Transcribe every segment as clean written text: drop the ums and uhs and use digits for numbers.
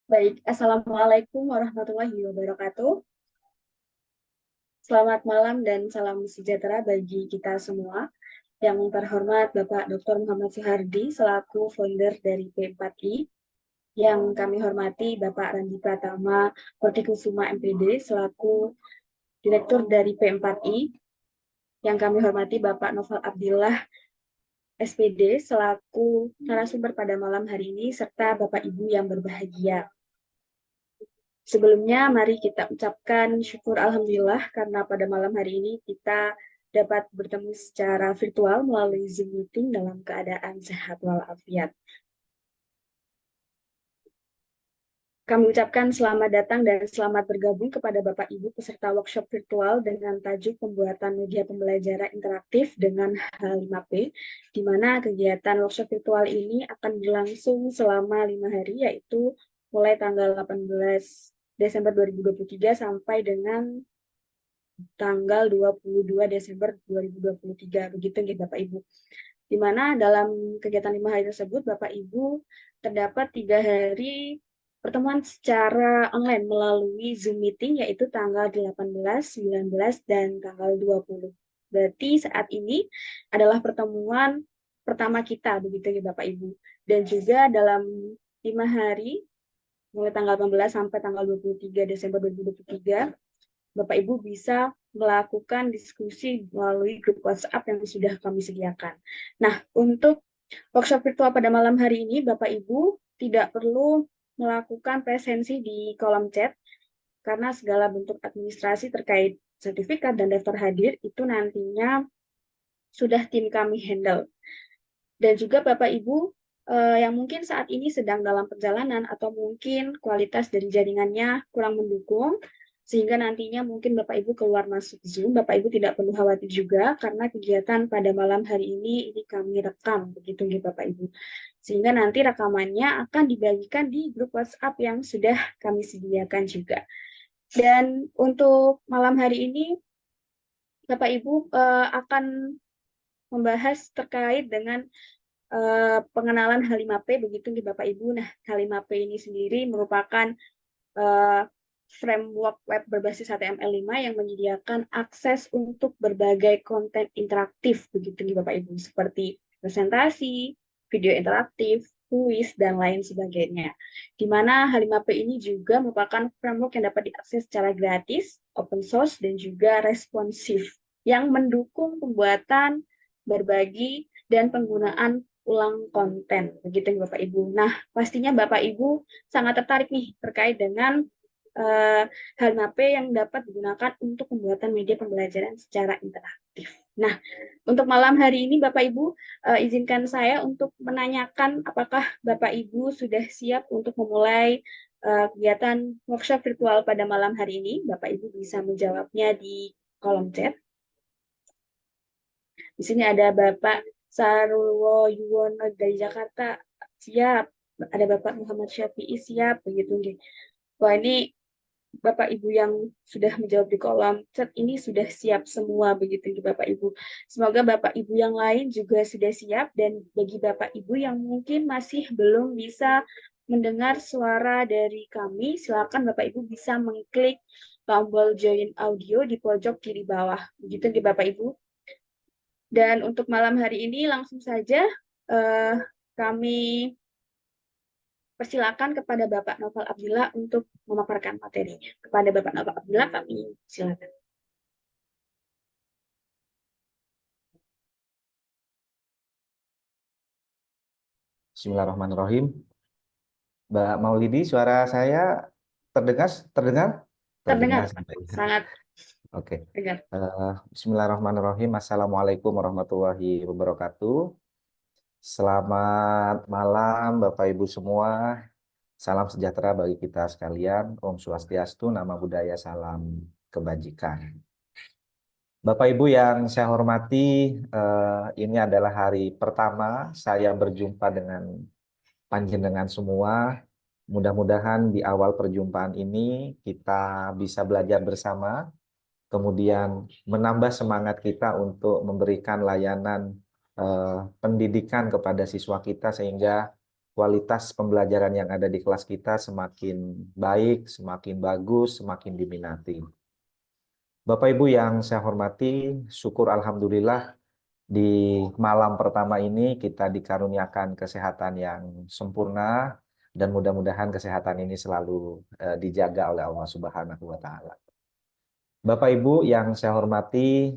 Baik, Assalamualaikum warahmatullahi wabarakatuh. Selamat malam dan salam sejahtera bagi kita semua. Yang terhormat Bapak Dr. Muhammad Suhardi selaku founder dari P4I. Yang kami hormati Bapak Randi Pratama Hortikusuma MPD selaku Direktur dari P4I. Yang kami hormati Bapak Novel Abdillah SPD selaku narasumber pada malam hari ini serta Bapak Ibu yang berbahagia. Sebelumnya, mari kita ucapkan syukur Alhamdulillah karena pada malam hari ini kita dapat bertemu secara virtual melalui Zoom meeting dalam keadaan sehat walafiat. Kami ucapkan selamat datang dan selamat bergabung kepada Bapak Ibu peserta workshop virtual dengan tajuk pembuatan media pembelajaran interaktif dengan H5P, di mana kegiatan workshop virtual ini akan berlangsung selama 5 hari, yaitu mulai tanggal 18 Desember 2023 sampai dengan tanggal 22 Desember 2023. Begitu ya Bapak Ibu. Di mana dalam kegiatan 5 hari tersebut Bapak Ibu terdapat 3 hari pertemuan secara online melalui Zoom meeting yaitu tanggal 18, 19, dan tanggal 20. Berarti saat ini adalah pertemuan pertama kita begitu ya Bapak Ibu. Dan juga dalam 5 hari mulai tanggal 18 sampai tanggal 23 Desember 2023 Bapak Ibu bisa melakukan diskusi melalui grup WhatsApp yang sudah kami sediakan. Nah, untuk workshop virtual pada malam hari ini, Bapak Ibu tidak perlu melakukan presensi di kolom chat, karena segala bentuk administrasi terkait sertifikat dan daftar hadir itu nantinya sudah tim kami handle. Dan juga Bapak Ibu yang mungkin saat ini sedang dalam perjalanan atau mungkin kualitas dari jaringannya kurang mendukung, sehingga nantinya mungkin Bapak Ibu keluar masuk Zoom, Bapak Ibu tidak perlu khawatir juga karena kegiatan pada malam hari ini kami rekam, begitu ya Bapak Ibu. Sehingga nanti rekamannya akan dibagikan di grup WhatsApp yang sudah kami sediakan juga. Dan untuk malam hari ini Bapak Ibu akan membahas terkait dengan pengenalan H5P begitu di Bapak Ibu. Nah, H5P ini sendiri merupakan framework web berbasis HTML5 yang menyediakan akses untuk berbagai konten interaktif begitu di Bapak Ibu, seperti presentasi, video interaktif, kuis, dan lain sebagainya. Di mana H5P ini juga merupakan framework yang dapat diakses secara gratis, open source, dan juga responsif yang mendukung pembuatan, berbagi, dan penggunaan ulang konten begitu Bapak Ibu. Nah, pastinya Bapak Ibu sangat tertarik nih terkait dengan H5P yang dapat digunakan untuk pembuatan media pembelajaran secara interaktif. Nah, untuk malam hari ini Bapak Ibu izinkan saya untuk menanyakan apakah Bapak Ibu sudah siap untuk memulai kegiatan workshop virtual pada malam hari ini. Bapak Ibu bisa menjawabnya di kolom chat. Di sini ada Bapak Sarwo Yuwono dari Jakarta, siap. Ada Bapak Muhammad Syafi'i, siap. Begitu. Wah, ini Bapak Ibu yang sudah menjawab di kolom chat ini sudah siap semua begitu Bapak Ibu. Semoga Bapak Ibu yang lain juga sudah siap, dan bagi Bapak Ibu yang mungkin masih belum bisa mendengar suara dari kami, silakan Bapak Ibu bisa mengklik tombol join audio di pojok kiri bawah. Begitu Bapak Ibu. Dan untuk malam hari ini langsung saja kami persilakan kepada Bapak Novel Abdillah untuk memaparkan materinya. Kepada Bapak Novel Abdillah kami silakan. Bismillahirrahmanirrahim. Mbak Maulidi, suara saya terdengar? Terdengar? Terdengar, Terdengar Pak. sampai. Sangat Oke. dengar. Bismillahirrahmanirrahim. Assalamualaikum warahmatullahi wabarakatuh. Selamat malam Bapak Ibu semua. Salam sejahtera bagi kita sekalian. Om Swastiastu, Nama Budaya, Salam Kebajikan. Bapak Ibu yang saya hormati, ini adalah hari pertama saya berjumpa dengan panjenengan semua. Mudah-mudahan di awal perjumpaan ini kita bisa belajar bersama, kemudian menambah semangat kita untuk memberikan layanan pendidikan kepada siswa kita sehingga kualitas pembelajaran yang ada di kelas kita semakin baik, semakin bagus, semakin diminati. Bapak Ibu yang saya hormati, syukur alhamdulillah di malam pertama ini kita dikaruniakan kesehatan yang sempurna dan mudah-mudahan kesehatan ini selalu dijaga oleh Allah Subhanahu wa taala. Bapak Ibu yang saya hormati,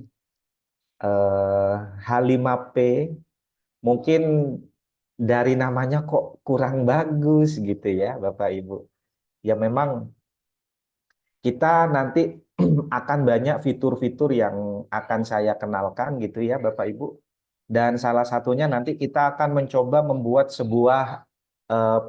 H5P mungkin dari namanya kok kurang bagus gitu ya Bapak Ibu. Ya memang kita nanti akan banyak fitur-fitur yang akan saya kenalkan gitu ya Bapak Ibu. Dan salah satunya nanti kita akan mencoba membuat sebuah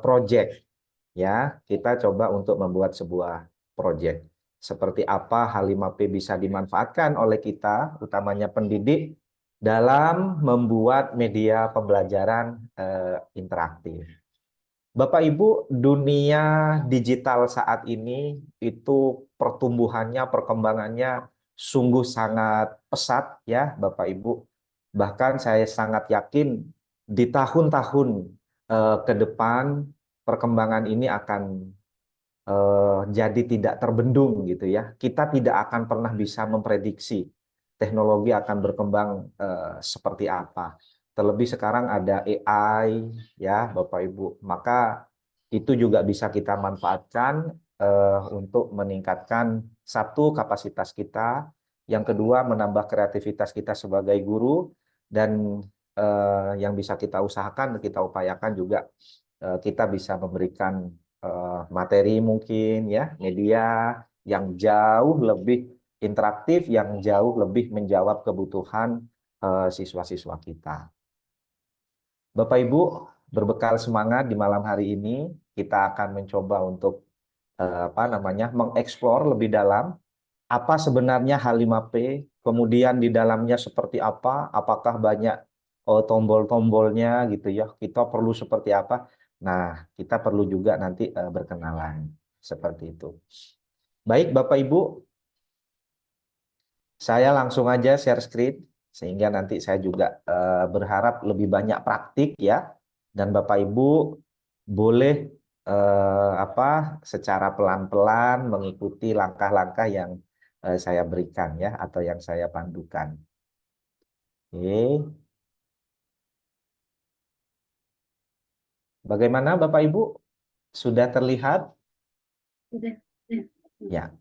project ya. Kita coba untuk membuat sebuah project. Seperti apa H5P bisa dimanfaatkan oleh kita, utamanya pendidik dalam membuat media pembelajaran interaktif. Bapak Ibu, dunia digital saat ini itu pertumbuhannya, perkembangannya sungguh sangat pesat ya Bapak Ibu. Bahkan saya sangat yakin di tahun-tahun ke depan perkembangan ini akan jadi tidak terbendung gitu ya. Kita tidak akan pernah bisa memprediksi teknologi akan berkembang seperti apa. Terlebih sekarang ada AI ya Bapak Ibu. Maka itu juga bisa kita manfaatkan untuk meningkatkan satu kapasitas kita, yang kedua menambah kreativitas kita sebagai guru, dan yang bisa kita usahakan, kita upayakan juga kita bisa memberikan materi mungkin ya, media yang jauh lebih interaktif, yang jauh lebih menjawab kebutuhan siswa-siswa kita. Bapak Ibu, berbekal semangat di malam hari ini, kita akan mencoba untuk mengeksplor lebih dalam apa sebenarnya H5P, kemudian di dalamnya seperti apa, apakah banyak tombol-tombolnya gitu ya, kita perlu seperti apa. Nah, kita perlu juga nanti berkenalan seperti itu. Baik Bapak Ibu, saya langsung aja share screen sehingga nanti saya juga berharap lebih banyak praktik ya, dan Bapak Ibu boleh secara pelan-pelan mengikuti langkah-langkah yang saya berikan ya, atau yang saya pandukan. Oke. Bagaimana Bapak Ibu? Sudah terlihat? Sudah. Ya,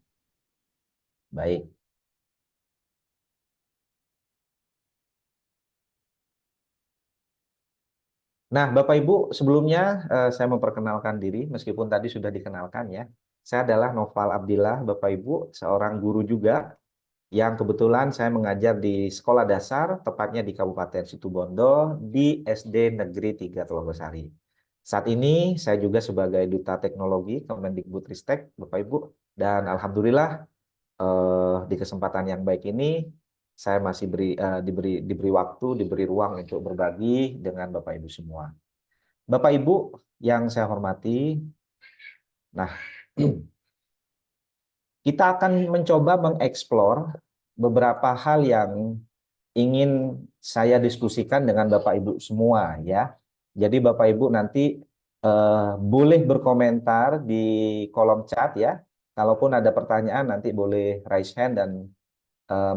baik. Nah, Bapak Ibu, sebelumnya saya memperkenalkan diri, meskipun tadi sudah dikenalkan ya. Saya adalah Noval Abdillah, Bapak Ibu, seorang guru juga, yang kebetulan saya mengajar di sekolah dasar, tepatnya di Kabupaten Situbondo, di SD Negeri 3 Telogosari. Saat ini saya juga sebagai Duta Teknologi Kemendikbudristek, Bapak Ibu, dan Alhamdulillah di kesempatan yang baik ini, saya masih diberi waktu, diberi ruang untuk berbagi dengan Bapak Ibu semua. Bapak Ibu yang saya hormati, nah kita akan mencoba mengeksplor beberapa hal yang ingin saya diskusikan dengan Bapak Ibu semua ya. Jadi Bapak Ibu nanti boleh berkomentar di kolom chat ya. Kalaupun ada pertanyaan nanti boleh raise hand dan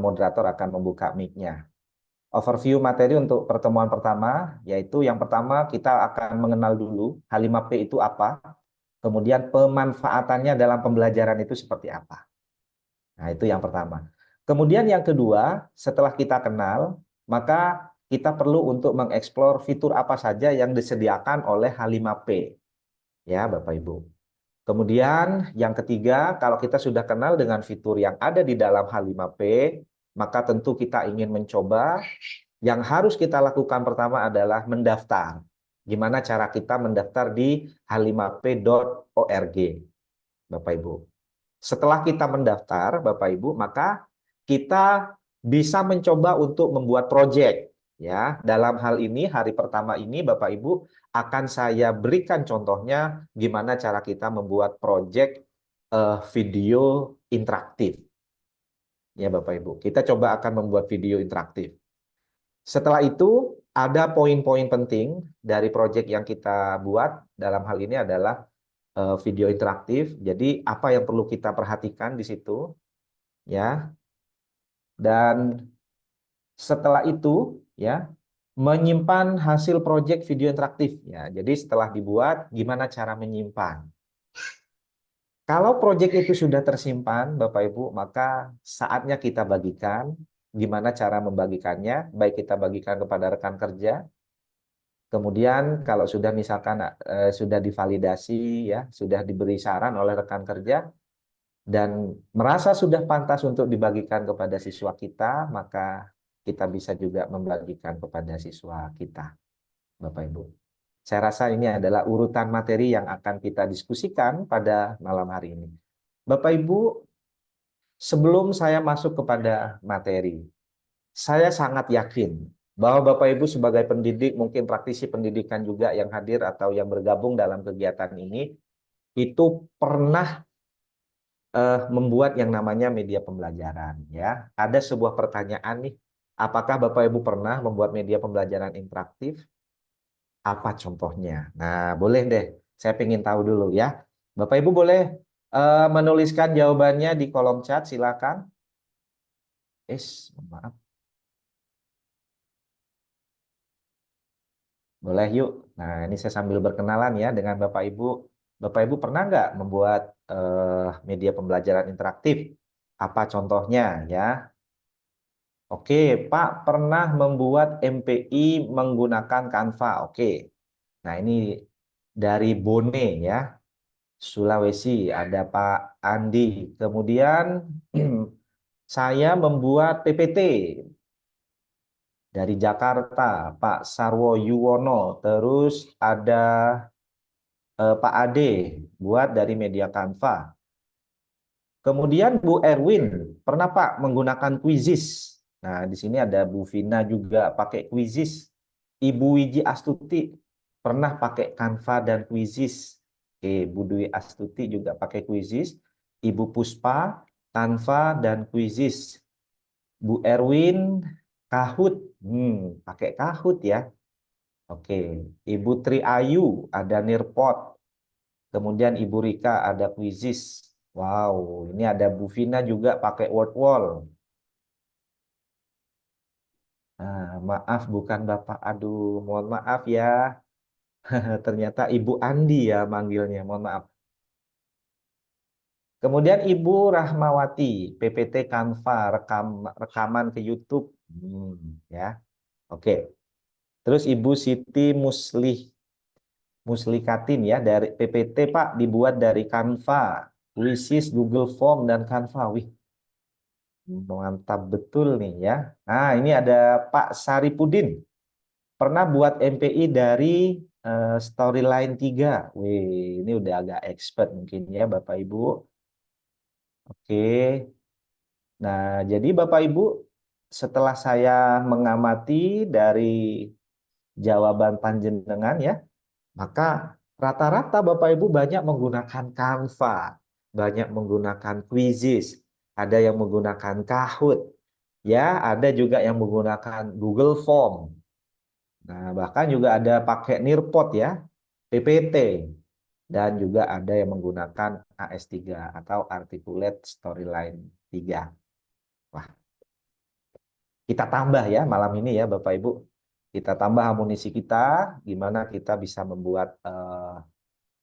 moderator akan membuka mic-nya. Overview materi untuk pertemuan pertama, yaitu yang pertama kita akan mengenal dulu H5P itu apa, kemudian pemanfaatannya dalam pembelajaran itu seperti apa. Nah, itu yang pertama. Kemudian yang kedua, setelah kita kenal, maka kita perlu untuk mengeksplor fitur apa saja yang disediakan oleh H5P. Ya, Bapak Ibu. Kemudian yang ketiga, kalau kita sudah kenal dengan fitur yang ada di dalam H5P, maka tentu kita ingin mencoba. Yang harus kita lakukan pertama adalah mendaftar. Gimana cara kita mendaftar di h5p.org, Bapak Ibu. Setelah kita mendaftar, Bapak Ibu, maka kita bisa mencoba untuk membuat proyek. Ya, dalam hal ini hari pertama ini Bapak Ibu akan saya berikan contohnya gimana cara kita membuat proyek video interaktif. Ya Bapak Ibu, kita coba akan membuat video interaktif. Setelah itu ada poin-poin penting dari proyek yang kita buat dalam hal ini adalah video interaktif. Jadi apa yang perlu kita perhatikan di situ, ya. Dan setelah itu, ya, menyimpan hasil proyek video interaktif. Ya, jadi setelah dibuat, gimana cara menyimpan? Kalau proyek itu sudah tersimpan, Bapak Ibu, maka saatnya kita bagikan. Gimana cara membagikannya? Baik kita bagikan kepada rekan kerja. Kemudian kalau sudah misalkan sudah divalidasi, ya, sudah diberi saran oleh rekan kerja dan merasa sudah pantas untuk dibagikan kepada siswa kita, maka kita bisa juga membagikan kepada siswa kita, Bapak Ibu. Saya rasa ini adalah urutan materi yang akan kita diskusikan pada malam hari ini. Bapak Ibu, sebelum saya masuk kepada materi, saya sangat yakin bahwa Bapak Ibu sebagai pendidik, mungkin praktisi pendidikan juga yang hadir atau yang bergabung dalam kegiatan ini, itu pernah membuat yang namanya media pembelajaran. Ya, ada sebuah pertanyaan nih, apakah Bapak Ibu pernah membuat media pembelajaran interaktif? Apa contohnya? Nah, boleh deh. Saya ingin tahu dulu ya. Bapak Ibu boleh menuliskan jawabannya di kolom chat, silakan. Maaf. Boleh yuk. Nah, ini saya sambil berkenalan ya dengan Bapak Ibu. Bapak Ibu pernah nggak membuat media pembelajaran interaktif? Apa contohnya ya? Oke, Pak pernah membuat MPI menggunakan Canva. Oke. Nah, ini dari Bone ya. Sulawesi, ada Pak Andi. Kemudian saya membuat PPT dari Jakarta, Pak Sarwo Yuwono. Terus ada Pak Ade, buat dari media Canva. Kemudian Bu Erwin, pernah Pak menggunakan Quizizz. Nah, di sini ada Bu Vina juga pakai Quizizz. Ibu Wiji Astuti pernah pakai Canva dan Quizizz. Oke, Bu Dwi Astuti juga pakai Quizizz. Ibu Puspa, Canva dan Quizizz. Bu Erwin, Kahoot. Pakai Kahoot ya. Oke, Ibu Tri Ayu ada Nearpod. Kemudian Ibu Rika ada Quizizz. Wow, ini ada Bu Vina juga pakai Wordwall. Nah, maaf bukan Bapak. Aduh, mohon maaf ya. Ternyata Ibu Andi ya manggilnya. Mohon maaf. Kemudian Ibu Rahmawati, PPT Canva, rekaman ke YouTube. Ya, oke. Terus Ibu Siti Muslikatin ya dari PPT Pak dibuat dari Canva, Quizizz, Google Form dan Canva. Wih, mantap betul nih ya. Nah, ini ada Pak Saripudin. Pernah buat MPI dari Storyline 3. Wih, ini udah agak expert mungkin ya Bapak Ibu. Oke. Nah, jadi Bapak Ibu, setelah saya mengamati dari jawaban panjenengan ya, maka rata-rata Bapak Ibu banyak menggunakan Canva, banyak menggunakan Quizizz, ada yang menggunakan Kahoot, ya, ada juga yang menggunakan Google Form. Nah, bahkan juga ada pakai Nearpod ya, PPT, dan juga ada yang menggunakan AS3 atau Articulate Storyline 3. Wah, kita tambah ya malam ini ya Bapak Ibu. Kita tambah amunisi kita, gimana kita bisa membuat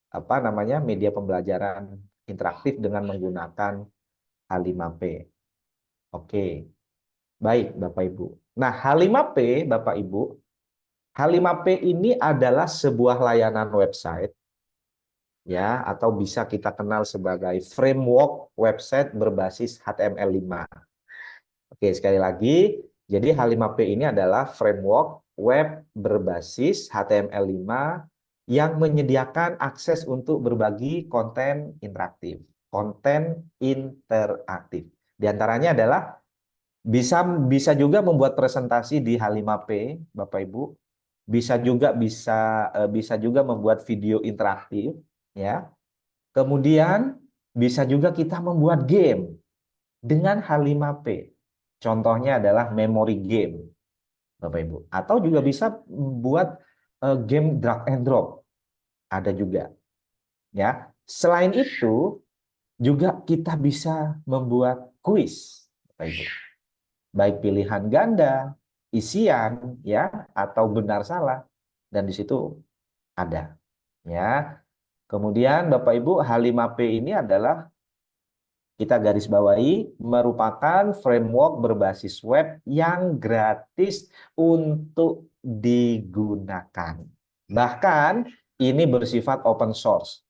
apa namanya media pembelajaran interaktif dengan menggunakan H5P. Oke, baik Bapak Ibu. Nah, H5P Bapak Ibu, H5P ini adalah sebuah layanan website ya atau bisa kita kenal sebagai framework website berbasis HTML5. Oke, sekali lagi, jadi H5P ini adalah framework web berbasis HTML5 yang menyediakan akses untuk berbagi konten interaktif. Konten interaktif. Di antaranya adalah bisa bisa juga membuat presentasi di H5P, Bapak Ibu. Bisa juga membuat video interaktif, ya. Kemudian bisa juga kita membuat game dengan H5P. Contohnya adalah memory game. Bapak Ibu. Atau juga bisa buat game drag and drop, ada juga. Ya, selain itu juga kita bisa membuat kuis, Bapak Ibu. Baik pilihan ganda, isian, ya, atau benar salah, dan di situ ada. Ya, kemudian Bapak Ibu, H5P ini adalah, kita garis bawahi, merupakan framework berbasis web yang gratis untuk digunakan. Bahkan ini bersifat open source.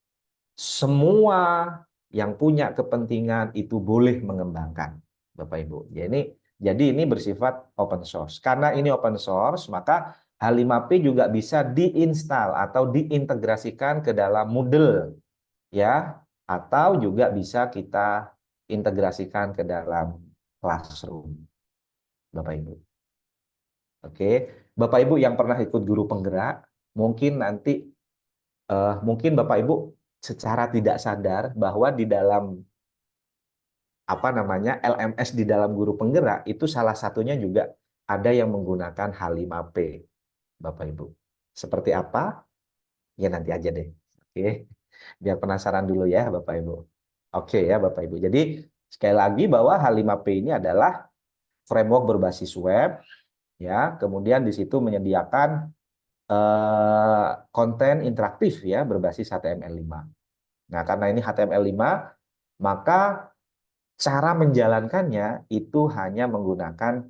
Semua yang punya kepentingan itu boleh mengembangkan, Bapak Ibu. Jadi ini bersifat open source. Karena ini open source, maka H5P juga bisa diinstal atau diintegrasikan ke dalam Moodle, ya, atau juga bisa kita integrasikan ke dalam Classroom, Bapak Ibu. Oke, Bapak Ibu yang pernah ikut guru penggerak, mungkin nanti mungkin Bapak Ibu secara tidak sadar bahwa di dalam LMS di dalam guru penggerak itu salah satunya juga ada yang menggunakan H5P, Bapak Ibu. Seperti apa? Ya nanti aja deh. Oke. Biar penasaran dulu ya Bapak Ibu. Oke ya Bapak Ibu. Jadi sekali lagi bahwa H5P ini adalah framework berbasis web, ya. Kemudian di situ menyediakan konten interaktif ya berbasis HTML5. Nah, karena ini HTML5, maka cara menjalankannya itu hanya menggunakan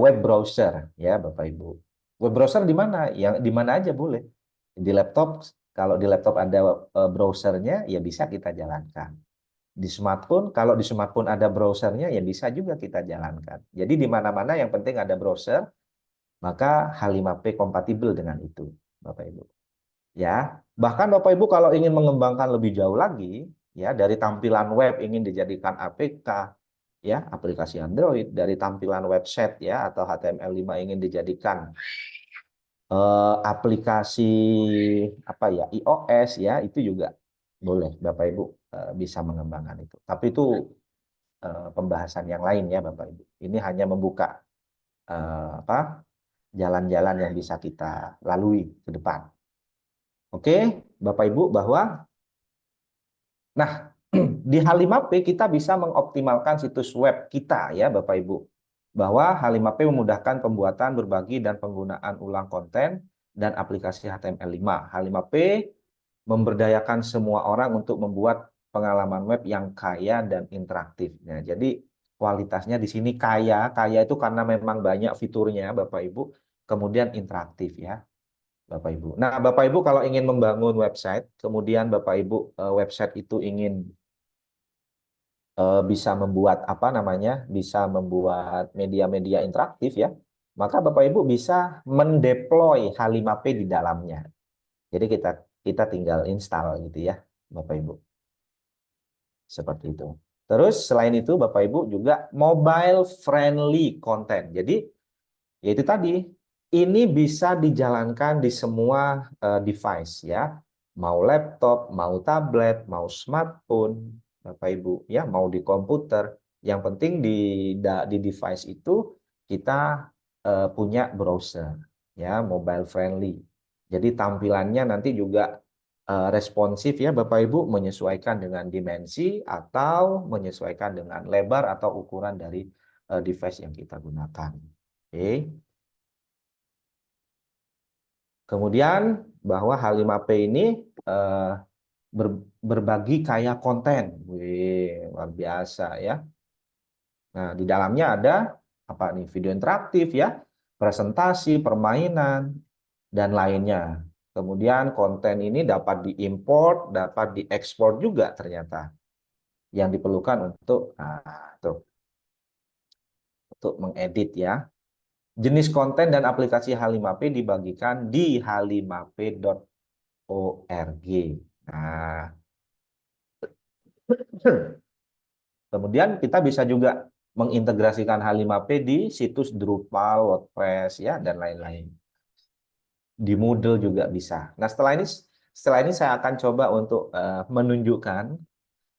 web browser ya Bapak Ibu. Web browser di mana? Yang di mana aja boleh. Di laptop, kalau di laptop ada browsernya ya bisa kita jalankan. Di smartphone, kalau di smartphone ada browsernya ya bisa juga kita jalankan. Jadi di mana-mana yang penting ada browser, maka H5P kompatibel dengan itu, Bapak Ibu. Ya, bahkan Bapak Ibu kalau ingin mengembangkan lebih jauh lagi, ya dari tampilan web ingin dijadikan APK, ya aplikasi Android, dari tampilan website ya atau HTML5 ingin dijadikan aplikasi apa ya iOS ya itu juga boleh Bapak Ibu bisa mengembangkan itu. Tapi itu pembahasan yang lain ya Bapak Ibu. Ini hanya membuka jalan-jalan yang bisa kita lalui ke depan. Oke, Bapak Ibu bahwa nah di H5P kita bisa mengoptimalkan situs web kita ya Bapak Ibu. Bahwa H5P memudahkan pembuatan, berbagi, dan penggunaan ulang konten dan aplikasi HTML5. H5P memberdayakan semua orang untuk membuat pengalaman web yang kaya dan interaktif. Nah, jadi kualitasnya di sini kaya. Kaya itu karena memang banyak fiturnya Bapak Ibu. Kemudian interaktif ya Bapak Ibu. Nah, Bapak Ibu kalau ingin membangun website, kemudian Bapak Ibu website itu ingin bisa membuat bisa membuat media-media interaktif ya, maka Bapak Ibu bisa mendeploy H5P di dalamnya. Jadi kita tinggal install gitu ya, Bapak Ibu. Seperti itu. Terus selain itu Bapak Ibu juga mobile friendly content. Jadi yaitu tadi ini bisa dijalankan di semua device ya. Mau laptop, mau tablet, mau smartphone, Bapak Ibu ya, mau di komputer. Yang penting di device itu kita punya browser ya, mobile friendly. Jadi tampilannya nanti juga responsif ya Bapak Ibu, menyesuaikan dengan dimensi atau menyesuaikan dengan lebar atau ukuran dari device yang kita gunakan. Oke. Kemudian bahwa H5P ini berbagi kaya konten. Wih, luar biasa ya. Nah, di dalamnya ada apa nih? Video interaktif ya, presentasi, permainan, dan lainnya. Kemudian konten ini dapat diimport, dapat diekspor juga ternyata. Yang diperlukan untuk mengedit ya. Jenis konten dan aplikasi H5P dibagikan di h5p.org. Nah, kemudian kita bisa juga mengintegrasikan H5P di situs Drupal, WordPress ya dan lain-lain. Di Moodle juga bisa. Nah, setelah ini saya akan coba untuk menunjukkan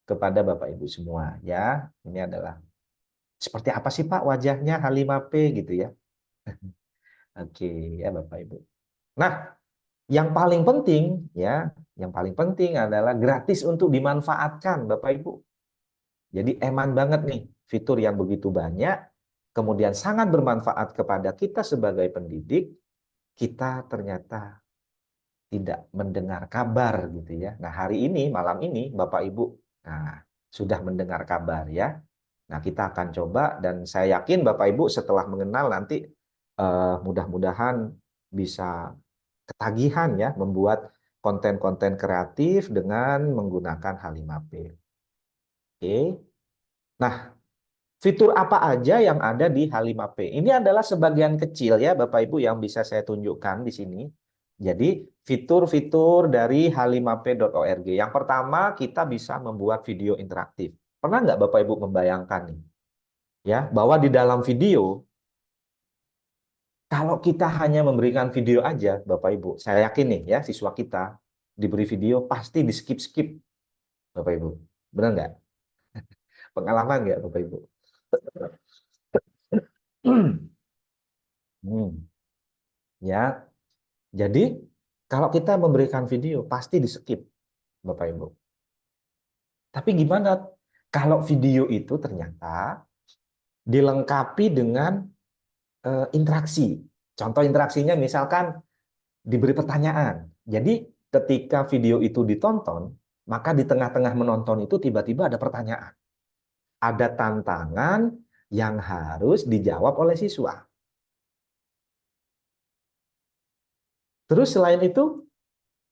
kepada Bapak Ibu semua ya. Ini adalah seperti apa sih Pak wajahnya H5P gitu ya. Oke, ya Bapak Ibu. Nah, yang paling penting ya, yang paling penting adalah gratis untuk dimanfaatkan Bapak Ibu. Jadi eman banget nih fitur yang begitu banyak, kemudian sangat bermanfaat kepada kita sebagai pendidik, kita ternyata tidak mendengar kabar gitu ya. Nah, hari ini, malam ini Bapak Ibu, nah, sudah mendengar kabar ya. Nah, kita akan coba dan saya yakin Bapak Ibu setelah mengenal nanti mudah-mudahan bisa ketagihan ya membuat konten-konten kreatif dengan menggunakan H5P. Oke. Nah, fitur apa aja yang ada di H5P? Ini adalah sebagian kecil ya Bapak Ibu yang bisa saya tunjukkan di sini. Jadi fitur-fitur dari h5p.org. Yang pertama kita bisa membuat video interaktif. Pernah nggak Bapak Ibu membayangkan nih ya bahwa di dalam video kalau kita hanya memberikan video aja Bapak Ibu, saya yakin nih ya siswa kita diberi video pasti di skip-skip Bapak Ibu. Benar nggak? Pengalaman nggak Bapak Ibu? Hmm, ya. Jadi kalau kita memberikan video pasti di skip Bapak Ibu. Tapi gimana kalau video itu ternyata dilengkapi dengan interaksi. Contoh interaksinya misalkan diberi pertanyaan. Jadi ketika video itu ditonton, maka di tengah-tengah menonton itu tiba-tiba ada pertanyaan. Ada tantangan yang harus dijawab oleh siswa. Terus selain itu,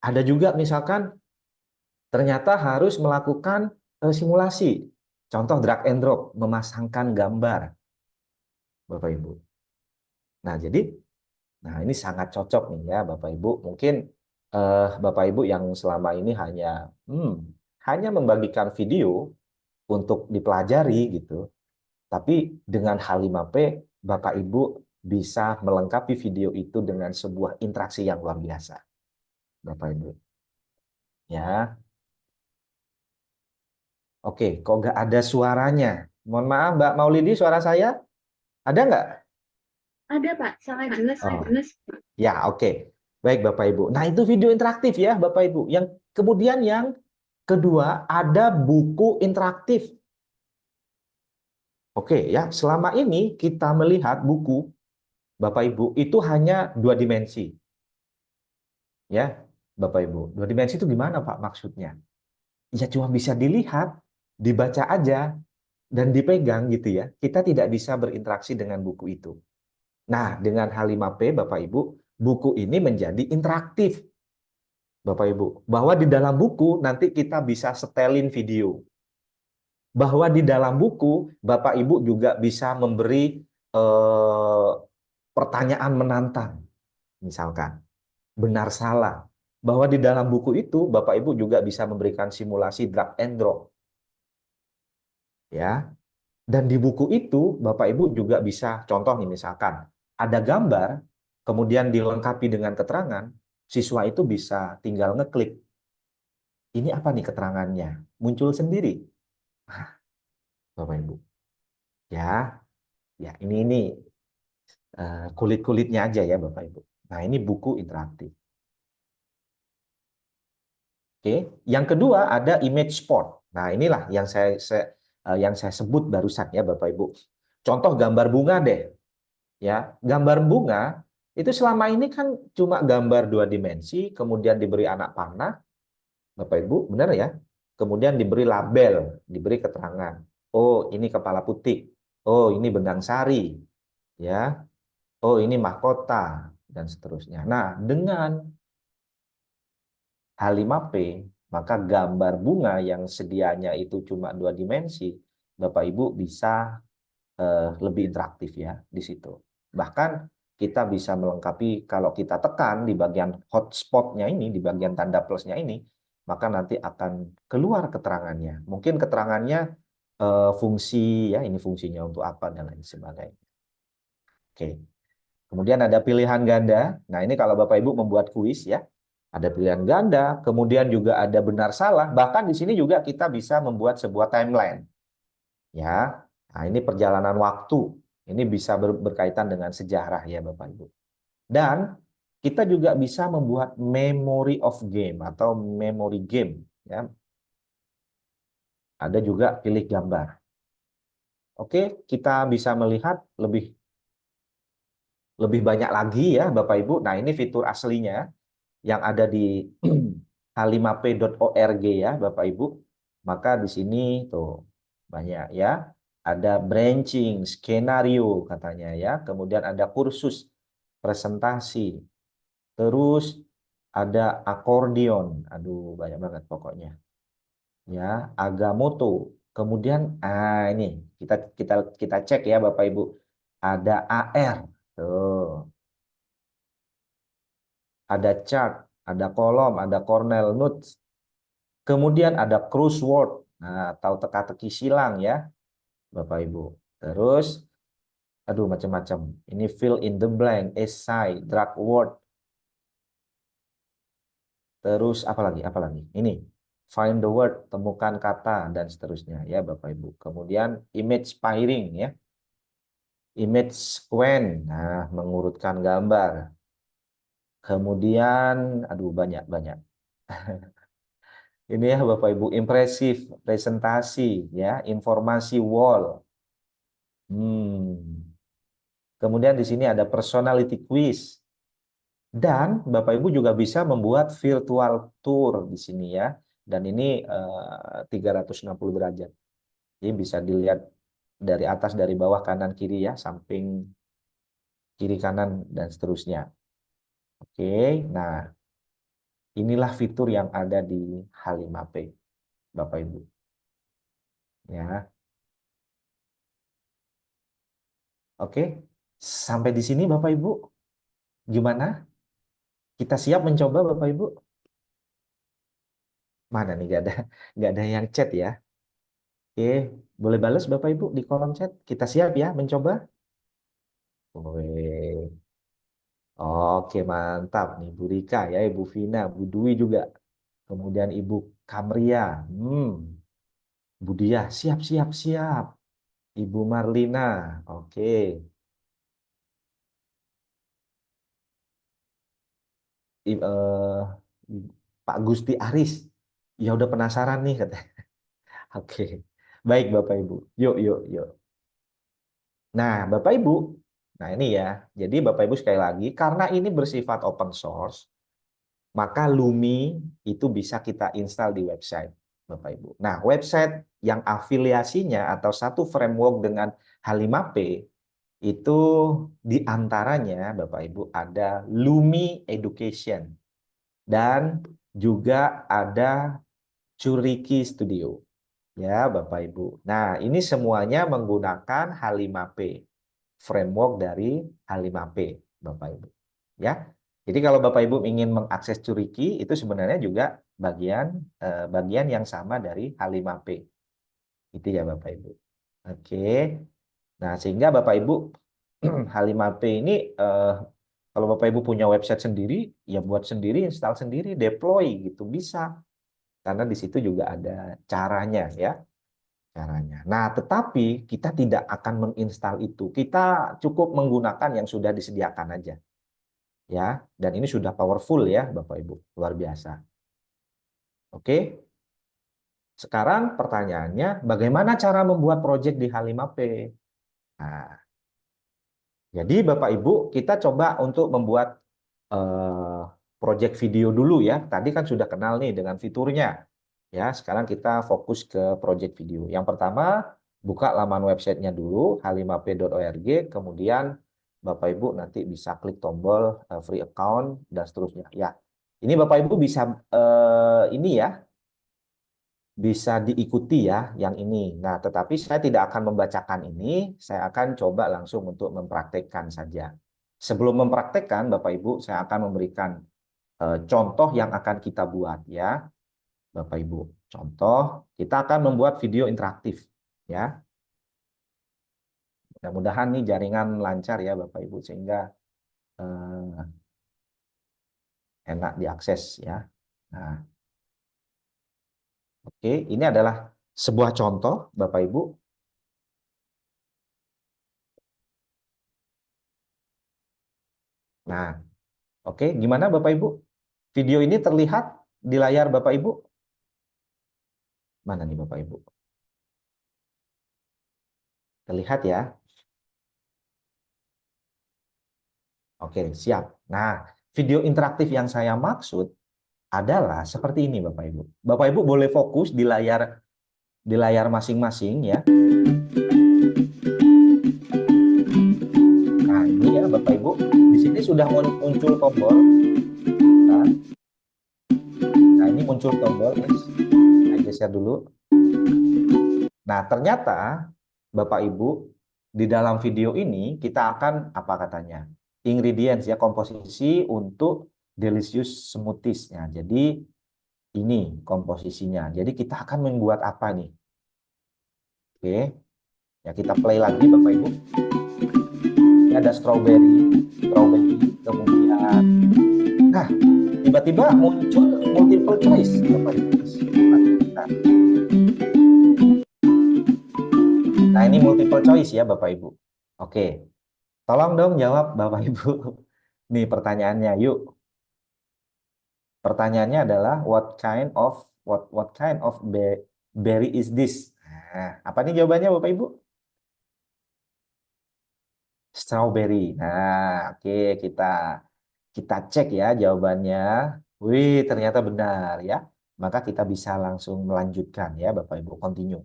ada juga misalkan ternyata harus melakukan simulasi. Contoh drag and drop, memasangkan gambar, Bapak Ibu. Nah, jadi ini sangat cocok nih ya Bapak Ibu. Mungkin Bapak Ibu yang selama ini hanya membagikan video untuk dipelajari gitu. Tapi dengan H5P Bapak Ibu bisa melengkapi video itu dengan sebuah interaksi yang luar biasa. Bapak Ibu. Ya. Oke, kok nggak ada suaranya? Mohon maaf Mbak Maulidi, suara saya ada nggak? Ada Pak, sangat jelas. Oh, ya oke. Baik Bapak Ibu. Nah itu video interaktif ya Bapak Ibu. Yang kemudian yang kedua ada buku interaktif. Oke ya, selama ini kita melihat buku Bapak Ibu itu hanya dua dimensi. Ya, Bapak Ibu. Dua dimensi itu gimana Pak maksudnya? Ya cuma bisa dilihat, dibaca aja, dan dipegang gitu ya. Kita tidak bisa berinteraksi dengan buku itu. Nah, dengan H5P Bapak Ibu, buku ini menjadi interaktif. Bapak Ibu, bahwa di dalam buku nanti kita bisa setelin video. Bahwa di dalam buku Bapak Ibu juga bisa memberi eh, pertanyaan menantang, misalkan benar salah. Bahwa di dalam buku itu Bapak Ibu juga bisa memberikan simulasi drag and drop. Ya. Dan di buku itu Bapak Ibu juga bisa contoh nih misalkan ada gambar kemudian dilengkapi dengan keterangan, siswa itu bisa tinggal ngeklik. Ini apa nih keterangannya? Muncul sendiri. Nah, Bapak Ibu. Ya, ya ini kulit-kulitnya aja ya Bapak Ibu. Nah, ini buku interaktif. Oke, yang kedua ada image spot. Nah, inilah yang saya sebut barusan ya Bapak Ibu. Contoh gambar bunga deh. Ya, gambar bunga itu selama ini kan cuma gambar dua dimensi, kemudian diberi anak panah, Bapak Ibu, benar ya? Kemudian diberi label, diberi keterangan. Oh, ini kepala putih. Oh, ini benang sari. Ya. Oh, ini mahkota dan seterusnya. Nah, dengan H5P, maka gambar bunga yang sedianya itu cuma dua dimensi, Bapak Ibu bisa lebih interaktif ya di situ. Bahkan kita bisa melengkapi kalau kita tekan di bagian hotspotnya ini, di bagian tanda plusnya ini, maka nanti akan keluar keterangannya. Mungkin keterangannya fungsi ya, ini fungsinya untuk apa dan lain sebagainya. Oke. Kemudian ada pilihan ganda. Nah, ini kalau Bapak Ibu membuat kuis ya, ada pilihan ganda, kemudian juga ada benar salah, bahkan di sini juga kita bisa membuat sebuah timeline. Ya. Nah, ini perjalanan waktu. Ini bisa berkaitan dengan sejarah ya Bapak Ibu. Dan kita juga bisa membuat memory of game atau memory game ya. Ada juga pilih gambar. Oke, kita bisa melihat lebih banyak lagi ya Bapak Ibu. Nah, ini fitur aslinya yang ada di h5p.org ya Bapak Ibu. Maka di sini tuh banyak ya. Ada branching, skenario katanya ya. Kemudian ada kursus, presentasi. Terus ada akordeon. Aduh, banyak banget pokoknya. Ya, Agamotto. Kemudian ini kita kita kita cek ya Bapak Ibu. Ada AR. Tuh. Ada chart, ada kolom, ada Cornell Notes. Kemudian ada crossword, nah, atau teka-teki silang ya, Bapak Ibu. Terus, aduh macam-macam. Ini fill in the blank, essay, drag word. Terus apa lagi? Apa lagi? Ini find the word, temukan kata dan seterusnya ya, Bapak Ibu. Kemudian image pairing ya, image sequence, nah mengurutkan gambar. Kemudian, aduh banyak-banyak. Ini ya Bapak Ibu, impresif, presentasi, ya, informasi wall. Hmm. Kemudian di sini ada personality quiz. Dan Bapak Ibu juga bisa membuat virtual tour di sini ya. Dan ini 360 derajat. Jadi bisa dilihat dari atas, dari bawah, kanan, kiri ya, samping, kiri, kanan, dan seterusnya. Oke, nah inilah fitur yang ada di H5P, Bapak Ibu. Ya, oke. Sampai di sini Bapak Ibu, gimana? Kita siap mencoba Bapak Ibu? Mana nih nggak ada yang chat ya? Oke, boleh balas Bapak Ibu di kolom chat. Kita siap ya mencoba? Oke, oke mantap nih Bu Rika ya, Ibu Vina, Bu Dwi juga. Kemudian Ibu Kamria, Bu Dia, siap siap siap. Ibu Marlina, oke. Pak Gusti Aris, ya udah penasaran nih katanya. Oke, baik Bapak Ibu. Yuk yuk yuk. Nah, Bapak Ibu, nah ini ya. Jadi Bapak Ibu sekali lagi, karena ini bersifat open source, maka Lumi itu bisa kita install di website, Bapak Ibu. Nah, website yang afiliasinya atau satu framework dengan H5P itu diantaranya, Bapak Ibu, ada Lumi Education dan juga ada Curiki Studio. Ya, Bapak Ibu. Nah, ini semuanya menggunakan H5P, framework dari H5P, Bapak Ibu. Ya. Jadi kalau Bapak Ibu ingin mengakses Curiki, itu sebenarnya juga bagian yang sama dari H5P. Itu ya Bapak Ibu. Oke. Nah, sehingga Bapak Ibu H5P ini kalau Bapak Ibu punya website sendiri, ya buat sendiri, install sendiri, deploy gitu bisa. Karena di situ juga ada caranya ya. Caranya. Nah, tetapi kita tidak akan menginstal itu. Kita cukup menggunakan yang sudah disediakan aja. Ya, dan ini sudah powerful ya, Bapak Ibu. Luar biasa. Oke. Sekarang pertanyaannya, bagaimana cara membuat proyek di H5P? Nah, jadi Bapak Ibu, kita coba untuk membuat eh, proyek video dulu ya. Tadi kan sudah kenal nih dengan fiturnya. Ya, sekarang kita fokus ke project video. Yang pertama, buka laman websitenya dulu, h5p.org, kemudian Bapak Ibu nanti bisa klik tombol free account dan seterusnya. Ya, ini Bapak Ibu bisa ini ya, bisa diikuti ya yang ini. Nah, tetapi saya tidak akan membacakan ini, saya akan coba langsung untuk mempraktekkan saja. Sebelum mempraktekkan, Bapak Ibu, saya akan memberikan contoh yang akan kita buat ya. Bapak Ibu. Contoh, kita akan membuat video interaktif ya. Mudah-mudahan nih jaringan lancar ya Bapak Ibu sehingga eh, enak diakses ya. Nah, oke, ini adalah sebuah contoh Bapak Ibu. Nah, oke, gimana Bapak Ibu? Video ini terlihat di layar Bapak Ibu? Mana nih Bapak Ibu? Terlihat ya? Oke, siap. Nah, video interaktif yang saya maksud adalah seperti ini Bapak Ibu. Bapak Ibu boleh fokus di layar masing-masing ya. Nah, ini ya Bapak Ibu. Di sini sudah muncul tombol. Nah, ini muncul tombol, guys. Saya geser dulu. Nah, ternyata Bapak Ibu di dalam video ini kita akan apa katanya? Ingredients ya, komposisi untuk delicious smoothies. Nah, jadi ini komposisinya. Jadi kita akan membuat apa nih? Oke. Ya kita play lagi Bapak Ibu. Ini ada strawberry, kemudian nah, tiba-tiba muncul multiple choice Bapak Ibu. Nah, ini multiple choice ya Bapak Ibu. Oke. Tolong dong jawab Bapak Ibu. Nih pertanyaannya, yuk. Pertanyaannya adalah what kind of berry is this? Nah, apa nih jawabannya Bapak Ibu? Strawberry. Nah, oke kita kita cek ya jawabannya. Wih, ternyata benar ya. Maka kita bisa langsung melanjutkan ya Bapak Ibu, continue.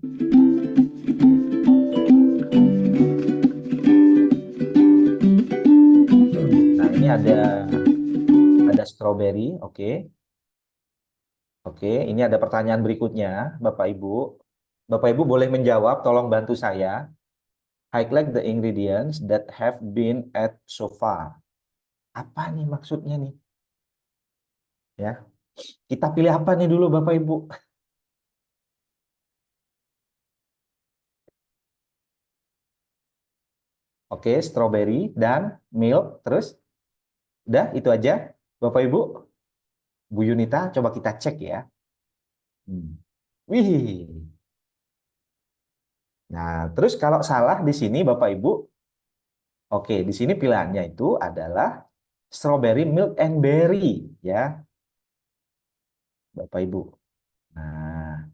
Nah, ini ada strawberry, oke. Oke, ini ada pertanyaan berikutnya, Bapak Ibu. Bapak Ibu boleh menjawab, tolong bantu saya. Highlight the ingredients that have been added so far. Apa nih maksudnya nih? Ya, kita pilih apa nih dulu, Bapak Ibu? Oke, strawberry dan milk, terus udah itu aja, Bapak Ibu. Bu Yunita, coba kita cek ya. Wih. Nah, terus kalau salah di sini, Bapak Ibu, oke, di sini pilihannya itu adalah strawberry milk and berry, ya, Bapak Ibu. Nah,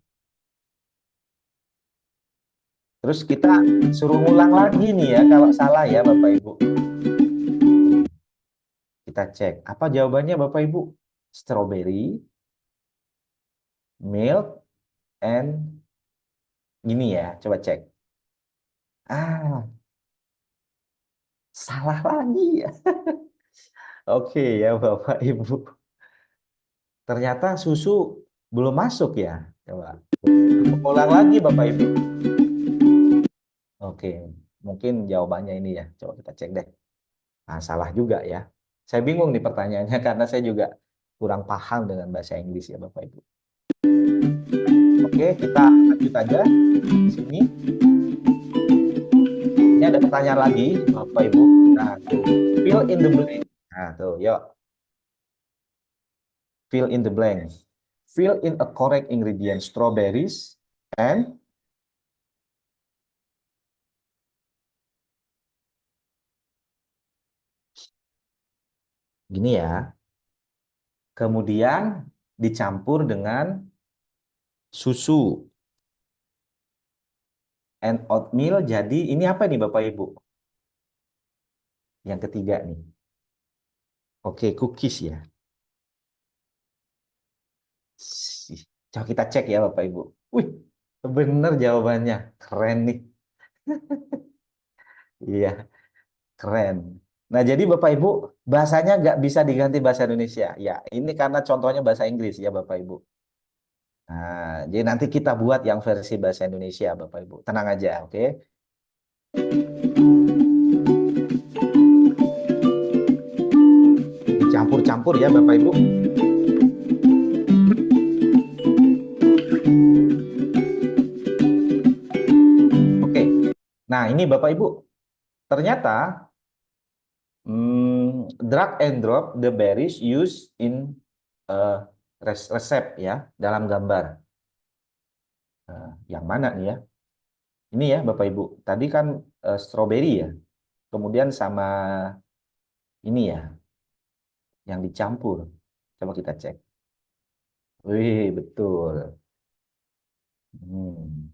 terus kita suruh ngulang lagi nih ya kalau salah ya Bapak Ibu. Kita cek. Apa jawabannya Bapak Ibu? Strawberry, milk, and gini ya. Coba cek. Ah, salah lagi ya. Oke ya Bapak Ibu. Ternyata susu belum masuk ya. Coba. Ulang lagi Bapak Ibu. Oke, mungkin jawabannya ini ya. Coba kita cek deh. Nah, salah juga ya. Saya bingung nih pertanyaannya karena saya juga kurang paham dengan bahasa Inggris ya Bapak Ibu. Oke, kita lanjut aja di sini. Ini ada pertanyaan lagi Bapak Ibu. Nah, tuh. Fill in the blank. Nah, tuh, yuk. Fill in the blank. Fill in a correct ingredient strawberries and gini ya. Kemudian dicampur dengan susu and oatmeal. Jadi ini apa nih Bapak Ibu? Yang ketiga nih. Oke, cookies ya. Coba kita cek ya Bapak Ibu. Wih, bener jawabannya. Keren nih. Iya, keren. Nah, jadi Bapak Ibu, bahasanya nggak bisa diganti bahasa Indonesia. Ya, ini karena contohnya bahasa Inggris ya Bapak Ibu. Nah, jadi nanti kita buat yang versi bahasa Indonesia Bapak Ibu. Tenang aja, oke? Dicampur-campur ya Bapak Ibu. Oke. Nah, ini Bapak Ibu. Ternyata drag and drop the berries used in resep ya dalam gambar. Yang mana nih ya? Ini ya Bapak Ibu. Tadi kan strawberry ya. Kemudian sama ini ya. yang dicampur. Coba kita cek. Wih, betul. Hmm.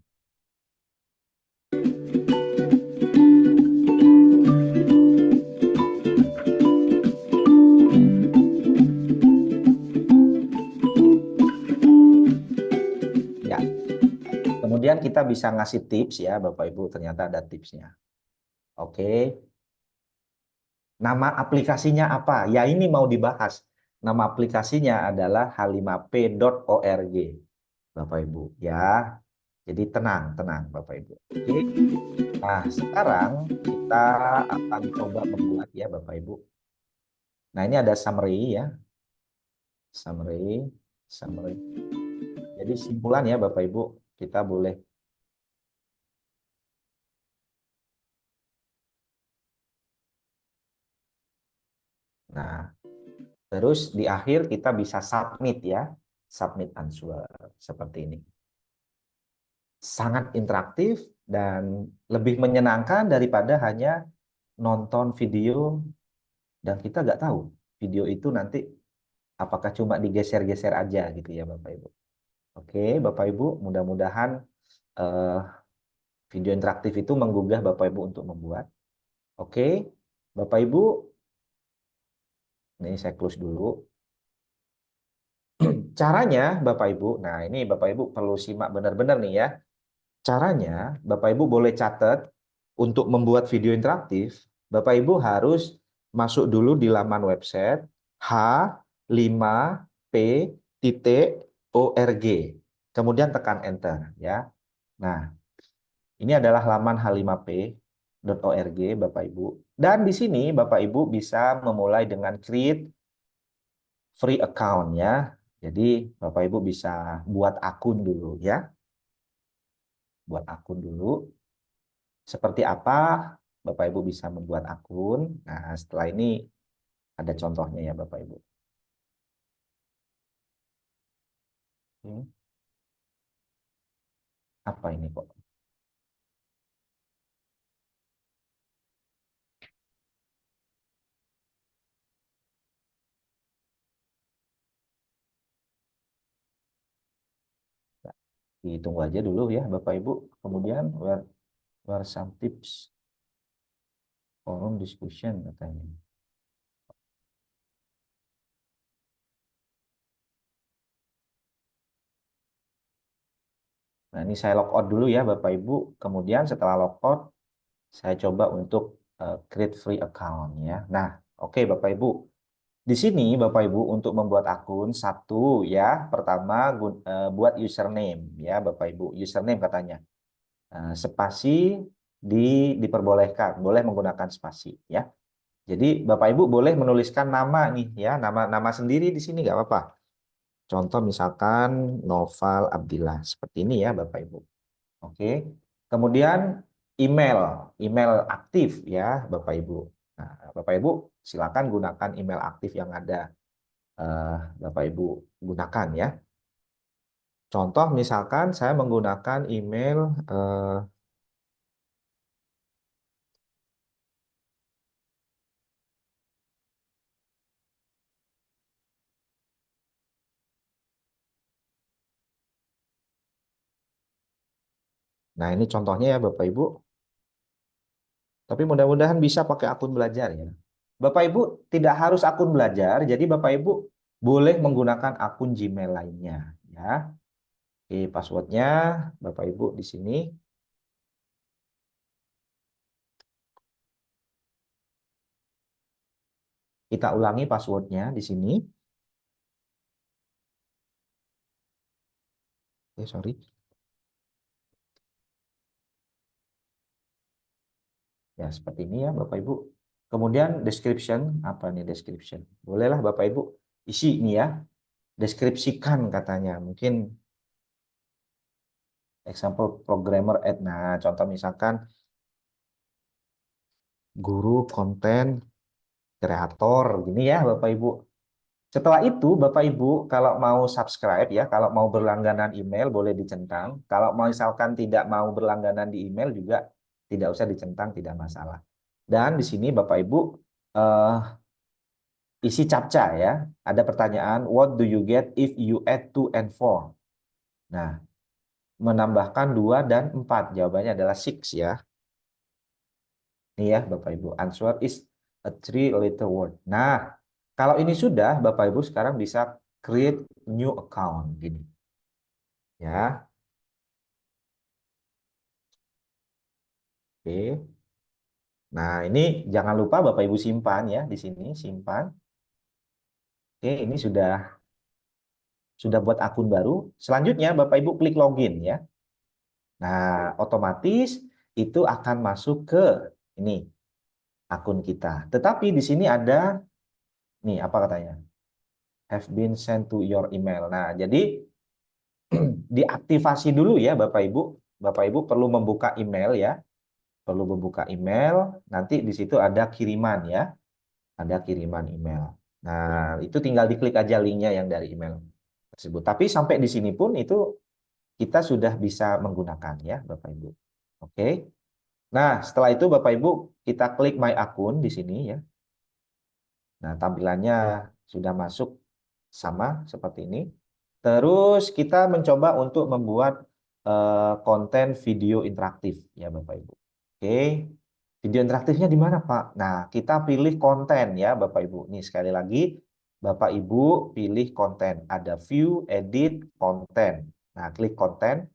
Ya, kemudian kita bisa ngasih tips ya, Bapak Ibu, ternyata ada tipsnya. Oke, nama aplikasinya apa? Ya ini mau dibahas. Nama aplikasinya adalah h5p.org, Bapak Ibu. Ya, jadi tenang, tenang, Bapak Ibu. Oke. Nah, sekarang kita akan coba membuat ya, Bapak Ibu. Nah, ini ada summary ya, summary, summary. Jadi simpulan ya, Bapak Ibu, kita boleh. Nah, terus di akhir kita bisa submit ya, submit answer seperti ini. Sangat interaktif dan lebih menyenangkan daripada hanya nonton video dan kita nggak tahu video itu nanti apakah cuma digeser-geser aja gitu ya Bapak Ibu. Oke, Bapak Ibu, mudah-mudahan eh, video interaktif itu menggugah Bapak Ibu untuk membuat. Oke, Bapak Ibu, ini saya close dulu. Caranya Bapak Ibu, nah ini Bapak Ibu perlu simak benar-benar nih ya. Caranya Bapak Ibu boleh catat untuk membuat video interaktif, Bapak Ibu harus masuk dulu di laman website h5p.org. Kemudian tekan enter ya. Nah, ini adalah laman h5p.org Bapak Ibu. Dan di sini Bapak Ibu bisa memulai dengan create free account ya. Jadi Bapak Ibu bisa buat akun dulu ya. Buat akun dulu. Seperti apa Bapak Ibu bisa membuat akun. Nah, setelah ini ada contohnya ya Bapak Ibu. Apa ini kok? Ditunggu aja dulu ya Bapak Ibu. Kemudian where some tips forum discussion katanya. Nah, ini saya logout dulu ya Bapak Ibu. Kemudian setelah logout, saya coba untuk create free account ya. Nah, oke Bapak Ibu. Di sini Bapak Ibu untuk membuat akun satu ya, pertama buat username ya Bapak Ibu. Username katanya. Spasi diperbolehkan, boleh menggunakan spasi ya. Jadi Bapak Ibu boleh menuliskan nama nih ya, nama sendiri di sini nggak apa-apa. Contoh misalkan Noval Abdillah seperti ini ya Bapak Ibu. Oke. Kemudian email, email aktif ya Bapak Ibu. Nah, Bapak Ibu silakan gunakan email aktif yang ada eh, Bapak Ibu gunakan ya. Contoh misalkan saya menggunakan email nah ini contohnya ya Bapak Ibu. Tapi mudah-mudahan bisa pakai akun belajar ya. Bapak Ibu tidak harus akun belajar, jadi Bapak Ibu boleh menggunakan akun Gmail lainnya ya. Oke, passwordnya Bapak Ibu di sini. Kita ulangi passwordnya di sini. Sorry. Ya, seperti ini ya Bapak Ibu. Kemudian description, apa nih description? Bolehlah Bapak Ibu isi ini ya. Deskripsikan katanya. Mungkin example programmer at. Nah, contoh misalkan guru konten kreator gini ya Bapak Ibu. Setelah itu Bapak Ibu kalau mau subscribe ya, kalau mau berlangganan email boleh dicentang. Kalau mau misalkan tidak mau berlangganan di email juga tidak usah dicentang, tidak masalah. Dan di sini Bapak Ibu eh, isi captcha ya. Ada pertanyaan, what do you get if you add 2 and 4? Nah, menambahkan 2 dan 4. Jawabannya adalah 6 ya. Ini ya Bapak Ibu, answer is a 3-letter word. Nah, kalau ini sudah, Bapak Ibu sekarang bisa create new account gini. Ya. Oke. Nah, ini jangan lupa Bapak Ibu simpan ya di sini, simpan. Oke, ini sudah buat akun baru. Selanjutnya Bapak Ibu klik login ya. Nah, otomatis itu akan masuk ke ini akun kita. Tetapi di sini ada nih apa katanya? Have been sent to your email. Nah, jadi diaktifasi dulu ya Bapak Ibu. Bapak Ibu perlu membuka email ya. Perlu membuka email, nanti di situ ada kiriman ya. Ada kiriman email. Nah, itu tinggal diklik aja linknya yang dari email tersebut. Tapi sampai di sini pun itu kita sudah bisa menggunakan ya Bapak Ibu. Oke. Nah, setelah itu Bapak Ibu kita klik My Akun di sini ya. Nah, tampilannya sudah masuk sama seperti ini. Terus kita mencoba untuk membuat konten video interaktif ya Bapak Ibu. Oke. Video interaktifnya di mana Pak? Nah, kita pilih konten ya Bapak Ibu. Nih sekali lagi Bapak Ibu pilih konten. Ada view, edit, konten. Nah, klik konten.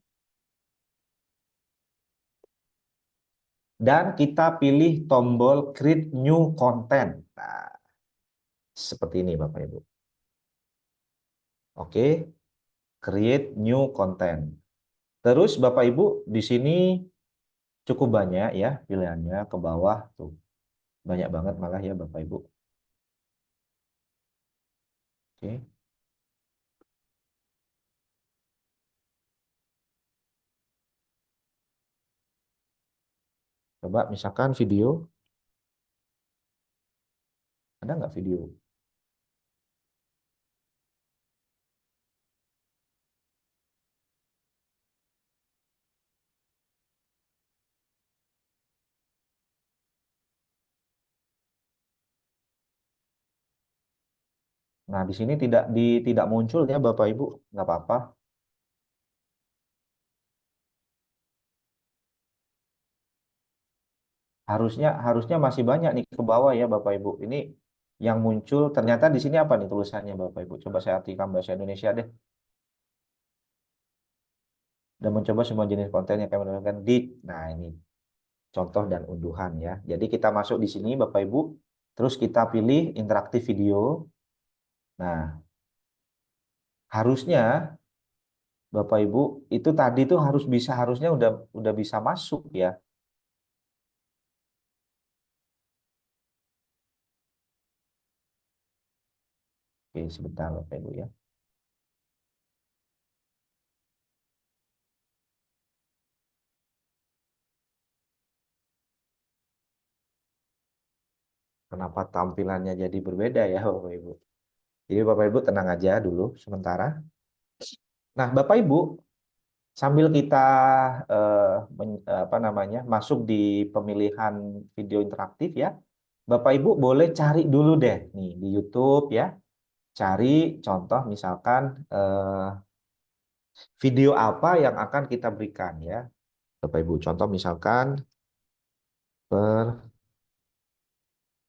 Dan kita pilih tombol create new content. Nah, seperti ini Bapak Ibu. Oke, create new content. Terus Bapak Ibu di sini cukup banyak ya pilihannya ke bawah tuh. Banyak banget malah ya Bapak Ibu. Oke. Coba misalkan video, ada nggak video? Nah, di sini tidak muncul ya Bapak Ibu, nggak apa-apa. Harusnya masih banyak nih ke bawah ya Bapak Ibu. Ini yang muncul ternyata di sini apa nih tulisannya Bapak Ibu? Coba saya artikan bahasa Indonesia deh. Dan mencoba semua jenis konten yang kami menemukan di. Nah, ini contoh dan unduhan ya. Jadi kita masuk di sini Bapak Ibu, terus kita pilih interaktif video. Nah, harusnya Bapak Ibu itu tadi tuh harusnya udah bisa masuk ya. Oke, sebentar Bapak Ibu ya. Kenapa tampilannya jadi berbeda ya Bapak Ibu? Jadi Bapak Ibu tenang aja dulu sementara. Nah, Bapak Ibu sambil kita apa namanya masuk di pemilihan video interaktif ya, Bapak Ibu boleh cari dulu deh nih di YouTube ya, cari contoh misalkan video apa yang akan kita berikan ya, Bapak Ibu. Contoh misalkan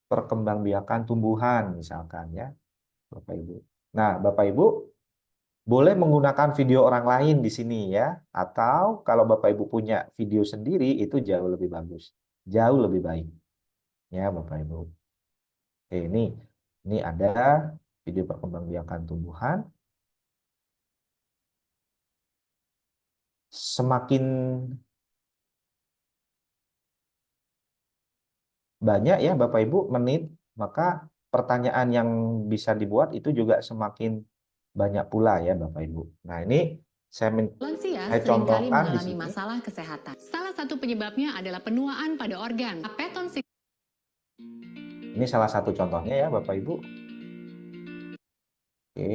perkembangbiakan tumbuhan misalkan ya, Bapak Ibu. Nah, Bapak Ibu boleh menggunakan video orang lain di sini ya, atau kalau Bapak Ibu punya video sendiri itu jauh lebih bagus, jauh lebih baik ya Bapak Ibu. Oke, ini ada video perkembangbiakan tumbuhan. Semakin banyak ya Bapak Ibu menit, maka pertanyaan yang bisa dibuat itu juga semakin banyak pula ya Bapak Ibu. Nah, ini saya, Lansia saya seringkali contohkan di mengalami sini. masalah kesehatan. Salah satu penyebabnya adalah penuaan pada organ. Apeton. Ini salah satu contohnya ya Bapak Ibu. Oke.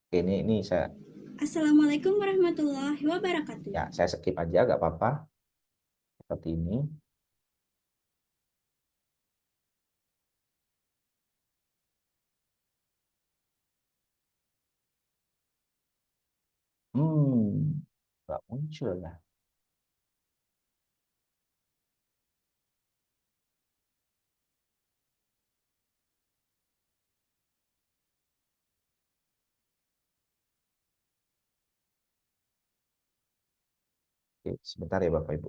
Oke, ini saya, Assalamualaikum warahmatullahi wabarakatuh. ya saya skip aja nggak apa-apa. Seperti ini. Nggak muncul ya. Oke, sebentar ya Bapak Ibu.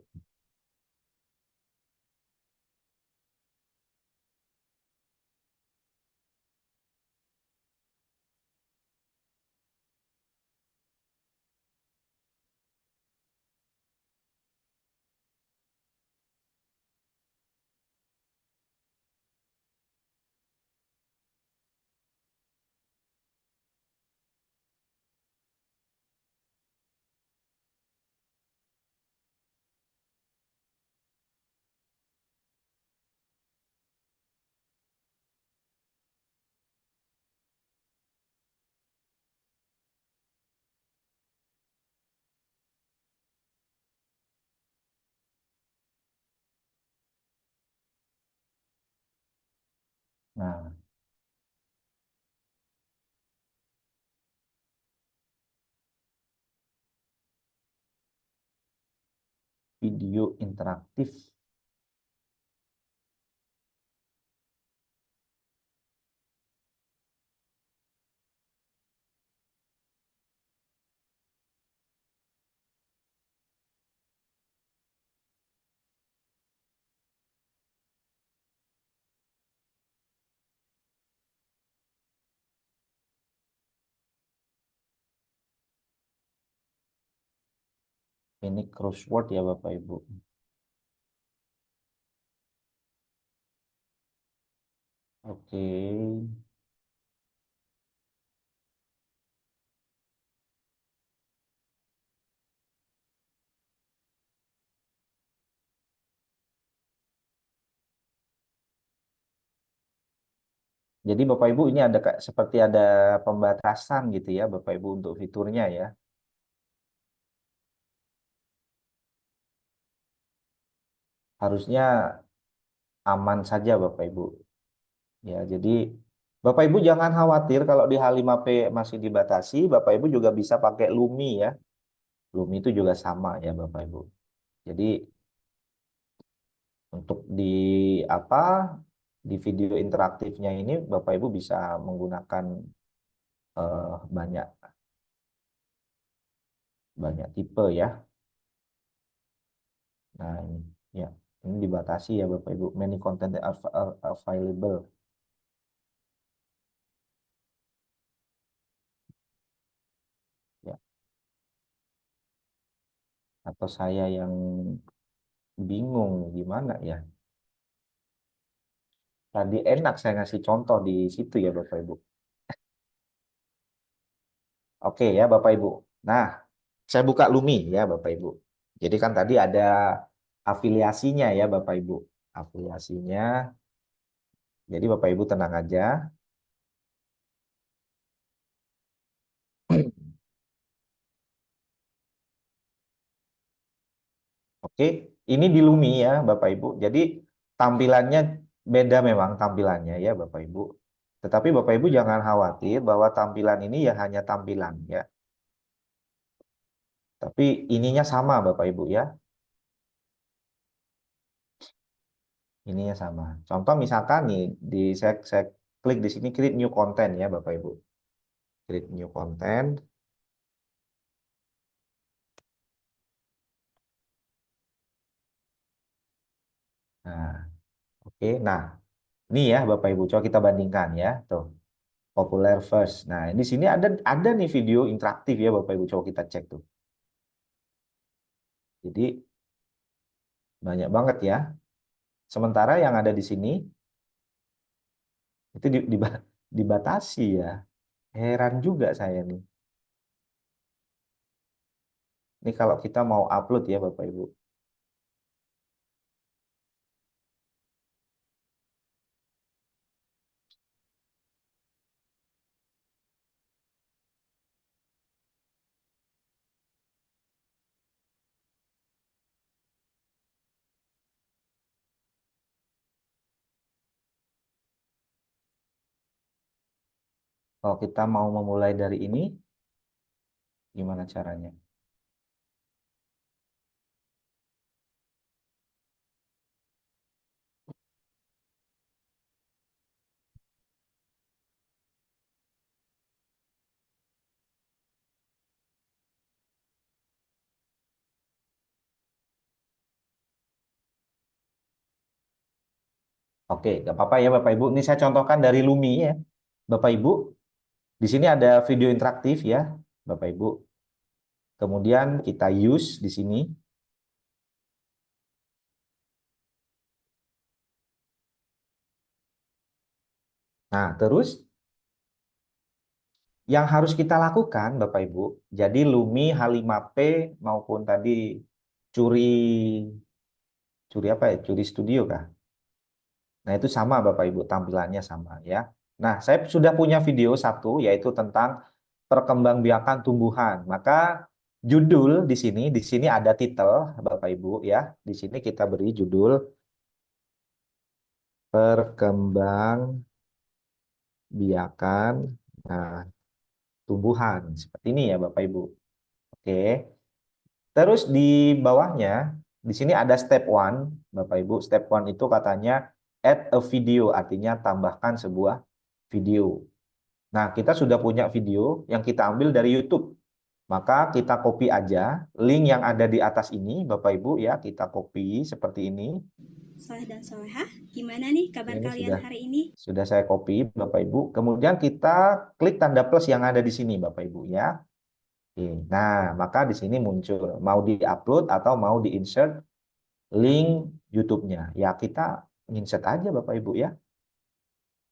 Nah, video interaktif. Ini crossword ya Bapak Ibu. Oke. Jadi Bapak Ibu ini ada seperti ada pembatasan gitu ya Bapak Ibu untuk fiturnya ya. Harusnya aman saja Bapak Ibu. Ya, jadi Bapak Ibu jangan khawatir kalau di H5P masih dibatasi, Bapak Ibu juga bisa pakai Lumi ya. Lumi itu juga sama ya Bapak Ibu. Jadi untuk di apa di video interaktifnya ini Bapak Ibu bisa menggunakan banyak banyak tipe ya. Nah, ini ya, ini dibatasi ya Bapak Ibu. Many content are available. Ya, atau saya yang bingung gimana ya. Tadi enak saya ngasih contoh di situ ya Bapak Ibu. Oke ya Bapak Ibu. Nah, saya buka Lumi ya Bapak Ibu. Jadi kan tadi ada afiliasinya ya Bapak Ibu. Afiliasinya. Jadi Bapak Ibu tenang aja. Oke, ini di Lumi ya Bapak Ibu. Jadi tampilannya beda memang tampilannya ya Bapak Ibu. Tetapi Bapak Ibu jangan khawatir bahwa tampilan ini ya hanya tampilan ya. Tapi ininya sama Bapak Ibu ya. Ininya sama. Contoh misalkan nih saya klik di sini create new content ya Bapak Ibu. Create new content. Nah, oke. Nah, ini ya Bapak Ibu coba kita bandingkan ya. Tuh, popular first. Nah, di sini ada nih video interaktif ya Bapak Ibu coba kita cek tuh. Jadi banyak banget ya. Sementara yang ada di sini itu dibatasi ya. Heran juga saya nih. Ini kalau kita mau upload ya Bapak Ibu. Kalau kita mau memulai dari ini, Gimana caranya? Oke, nggak apa-apa ya Bapak Ibu. Ini saya contohkan dari Lumi ya. Bapak Ibu, di sini ada video interaktif ya, Bapak Ibu. Kemudian kita use di sini. Nah, terus yang harus kita lakukan Bapak Ibu, jadi Lumi H5P maupun tadi curi curi apa ya? Curi Studio kah? Nah, itu sama Bapak Ibu, tampilannya sama ya. Nah, saya sudah punya video satu yaitu tentang perkembangbiakan tumbuhan. Maka judul di sini ada titel Bapak Ibu ya. Di sini kita beri judul perkembangbiakan nah, tumbuhan. Seperti ini ya Bapak Ibu. Oke. Terus di bawahnya di sini ada step one, Bapak Ibu. Step one itu katanya add a video, artinya tambahkan sebuah video. Nah, kita sudah punya video yang kita ambil dari YouTube. Maka kita copy aja link yang ada di atas ini, Bapak Ibu ya, kita copy seperti ini. Soleh dan Solehah, gimana nih kabar Ini kalian hari ini? sudah saya copy, Bapak Ibu. Kemudian kita klik tanda plus yang ada di sini, Bapak Ibu ya. Oke. Nah, maka di sini muncul mau di-upload atau mau di-insert link YouTube-nya. Ya, kita insert aja Bapak Ibu ya.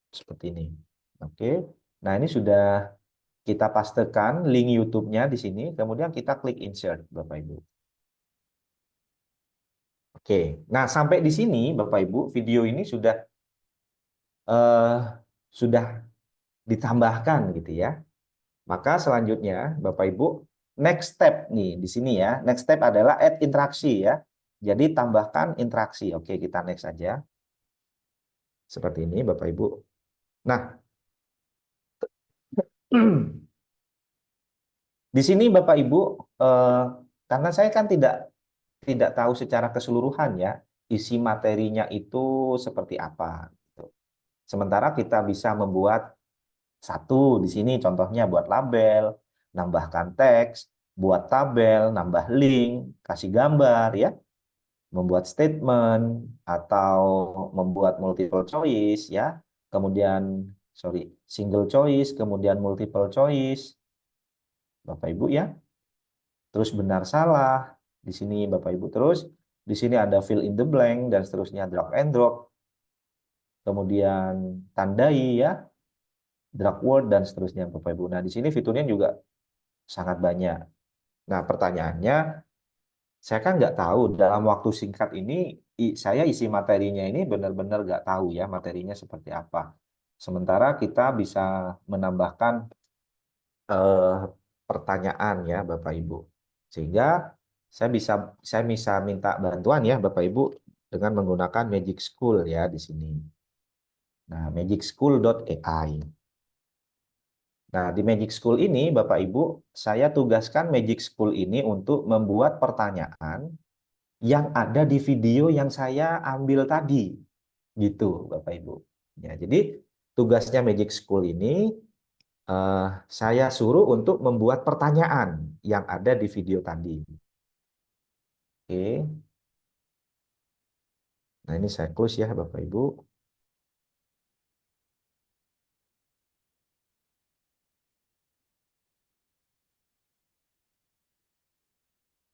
Seperti ini. Oke. Nah, ini sudah kita pastekan link YouTube-nya di sini, kemudian kita klik insert Bapak Ibu. Oke. Nah, sampai di sini Bapak Ibu, video ini eh, sudah ditambahkan gitu ya. Maka selanjutnya Bapak Ibu, next step nih di sini ya. Next step adalah add interaksi ya. Jadi tambahkan interaksi. Oke, kita next aja. Seperti ini Bapak Ibu. Nah, di sini Bapak Ibu, eh, karena saya kan tidak tahu secara keseluruhan ya isi materinya itu seperti apa. Gitu. Sementara kita bisa membuat satu di sini contohnya buat label, nambahkan teks, buat tabel, nambah link, kasih gambar ya, membuat statement atau membuat multiple choice ya. Kemudian single choice, kemudian multiple choice. Bapak Ibu ya. Terus benar salah di sini Bapak Ibu. Terus di sini ada fill in the blank dan seterusnya, drag and drop. Kemudian tandai ya, drag word dan seterusnya Bapak Ibu. Nah, di sini fiturnya juga sangat banyak. Nah, pertanyaannya, saya kan nggak tahu dalam waktu singkat ini saya isi materinya ini benar-benar nggak tahu ya materinya seperti apa. Sementara kita bisa menambahkan eh, pertanyaan ya Bapak Ibu. Sehingga saya bisa minta bantuan ya Bapak Ibu dengan menggunakan Magic School ya di sini. Nah, magicschool.ai. Nah, di Magic School ini Bapak Ibu, saya tugaskan Magic School ini untuk membuat pertanyaan yang ada di video yang saya ambil tadi. Gitu, Bapak Ibu. Ya, jadi tugasnya Magic School ini saya suruh untuk membuat pertanyaan yang ada di video tadi. Oke. Nah, ini saya close ya, Bapak Ibu.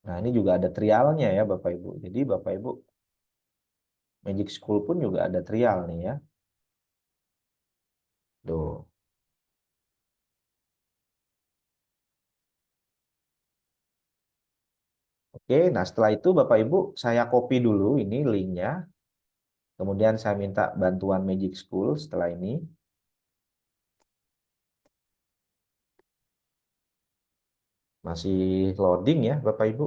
Nah, ini juga ada trialnya ya, Bapak Ibu. Jadi, Bapak Ibu, Magic School pun juga ada trial nih ya. Tuh. Oke, nah setelah itu Bapak Ibu, saya copy dulu ini linknya. Kemudian saya minta bantuan Magic School setelah ini. Masih loading ya, Bapak Ibu.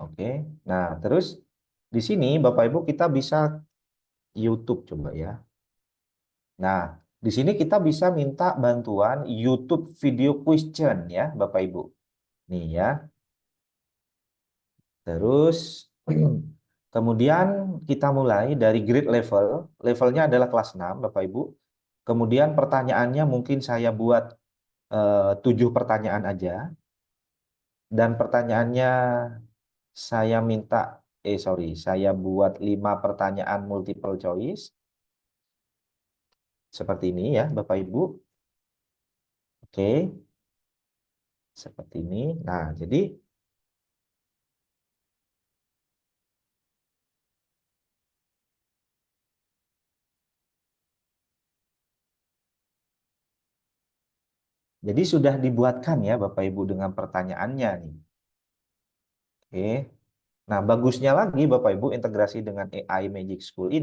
Oke, nah terus di sini Bapak Ibu kita bisa YouTube coba ya. Nah, di sini kita bisa minta bantuan YouTube video question ya, Bapak Ibu. Nih ya. Terus kemudian kita mulai dari grade level. Levelnya adalah kelas 6, Bapak Ibu. Kemudian pertanyaannya mungkin saya buat 7 pertanyaan aja. Dan pertanyaannya saya minta, saya buat 5 pertanyaan multiple choice. Seperti ini ya, Bapak Ibu. Oke, seperti ini. Nah, jadi sudah dibuatkan ya Bapak Ibu dengan pertanyaannya nih. Oke. Nah, bagusnya lagi Bapak Ibu integrasi dengan AI Magic School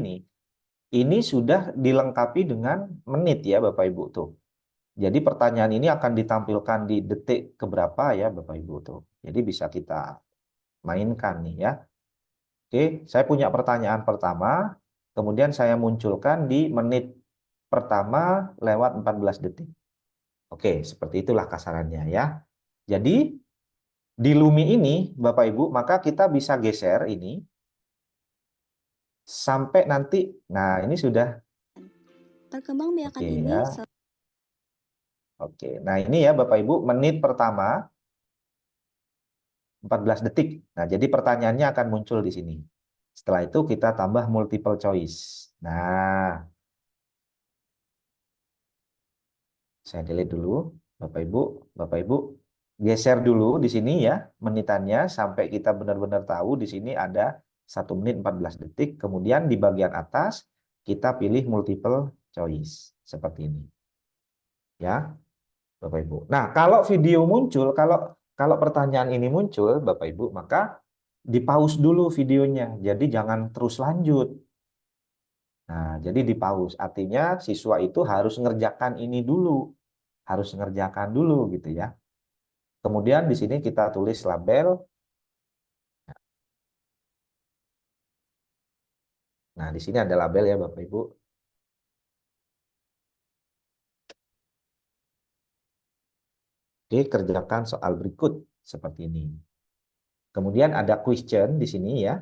ini sudah dilengkapi dengan menit ya Bapak Ibu tuh. Jadi pertanyaan ini akan ditampilkan di detik keberapa ya Bapak Ibu tuh. Jadi bisa kita mainkan nih ya. Oke, saya punya pertanyaan pertama, kemudian saya munculkan di menit pertama lewat 14 detik. Oke, seperti itulah kasarannya ya. Jadi di Lumi ini Bapak Ibu, maka kita bisa geser ini sampai nanti. Nah, ini sudah Perkembangbiakan oke ini ya. Oke. Nah, ini ya Bapak Ibu, menit pertama 14 detik. Nah, jadi pertanyaannya akan muncul di sini. Setelah itu kita tambah multiple choice. Nah, saya delete dulu, Bapak Ibu. Bapak Ibu geser dulu di sini ya menitannya sampai kita benar-benar tahu di sini ada 1 menit 14 detik. Kemudian di bagian atas kita pilih multiple choice seperti ini. Ya, Bapak Ibu. Nah, kalau video muncul, kalau pertanyaan ini muncul, Bapak Ibu, maka di pause dulu videonya. Jadi jangan terus lanjut. Nah, jadi di pause. Artinya siswa itu harus ngerjakan ini dulu. Harus ngerjakan dulu gitu ya. Kemudian di sini kita tulis label. Nah, di sini ada label ya Bapak Ibu. Oke, kerjakan soal berikut seperti ini. Kemudian ada question di sini ya.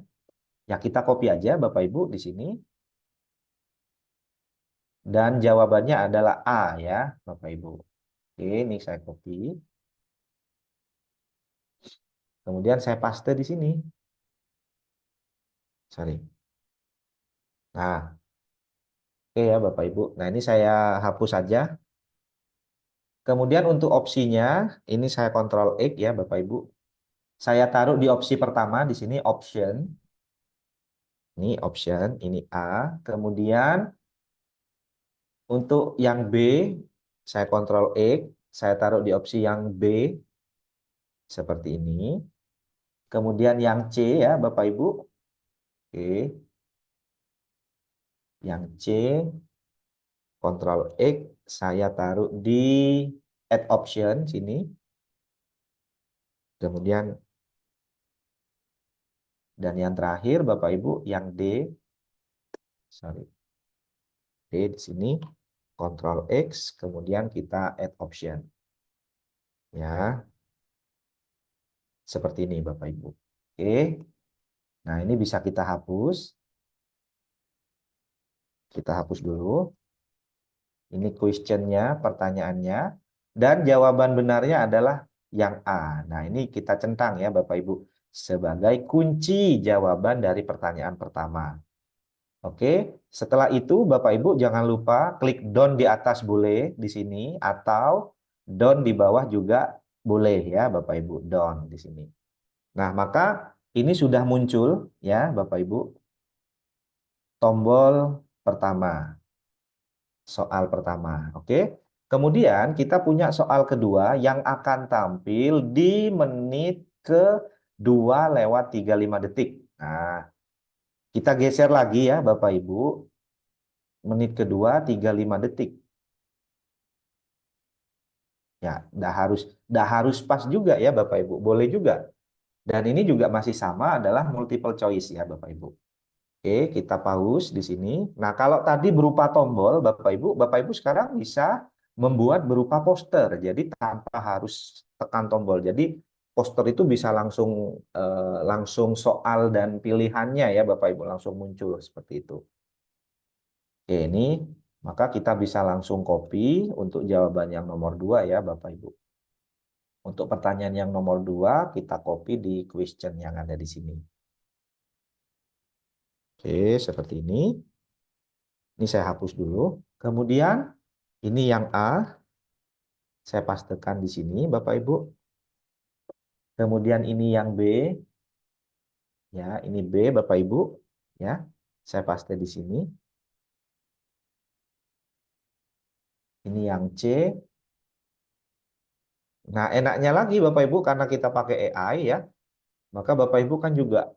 Ya kita copy aja Bapak Ibu di sini. Dan jawabannya adalah A ya Bapak Ibu. Oke, ini saya copy. Kemudian saya paste di sini. Sorry. Nah, oke ya Bapak Ibu. Nah, ini saya hapus saja. Kemudian untuk opsinya, ini saya Ctrl X ya Bapak Ibu. Saya taruh di opsi pertama di sini option. Ini option, ini A. Kemudian untuk yang B, saya Ctrl X, saya taruh di opsi yang B seperti ini. Kemudian yang C ya Bapak Ibu. Oke. Yang C, Ctrl X, saya taruh di add option sini. Kemudian dan yang terakhir Bapak Ibu yang D, sorry, D di sini, Ctrl X, kemudian kita add option. Ya, seperti ini Bapak Ibu. Oke, nah ini bisa kita hapus. Kita hapus dulu. Ini questionnya, pertanyaannya. Dan jawaban benarnya adalah yang A. Nah ini kita centang ya Bapak Ibu. Sebagai kunci jawaban dari pertanyaan pertama. Oke, setelah itu Bapak Ibu jangan lupa klik down di atas boleh di sini atau down di bawah juga boleh ya Bapak Ibu, down di sini. Nah, maka ini sudah muncul ya Bapak Ibu tombol pertama. Soal pertama, oke. Kemudian kita punya soal kedua yang akan tampil di menit ke-2 lewat 35 detik. Nah, kita geser lagi ya Bapak Ibu. Menit kedua 35 detik. Ya, dah harus pas juga ya Bapak Ibu. Boleh juga. Dan ini juga masih sama adalah multiple choice ya Bapak Ibu. Oke, kita pause di sini. Nah, kalau tadi berupa tombol, Bapak Ibu sekarang bisa membuat berupa poster. Jadi tanpa harus tekan tombol. Jadi poster itu bisa langsung soal dan pilihannya ya, Bapak Ibu langsung muncul seperti itu. Oke, ini maka kita bisa langsung copy untuk jawaban yang nomor 2 ya, Bapak Ibu. Untuk pertanyaan yang nomor 2, kita copy di question yang ada di sini. Oke, seperti ini. Ini saya hapus dulu. Kemudian ini yang A, saya pastekan di sini, Bapak Ibu. Kemudian ini yang B, ya, ini B, Bapak Ibu, ya. Saya paste di sini. Ini yang C. Nah, enaknya lagi Bapak Ibu karena kita pakai AI ya, maka Bapak Ibu kan juga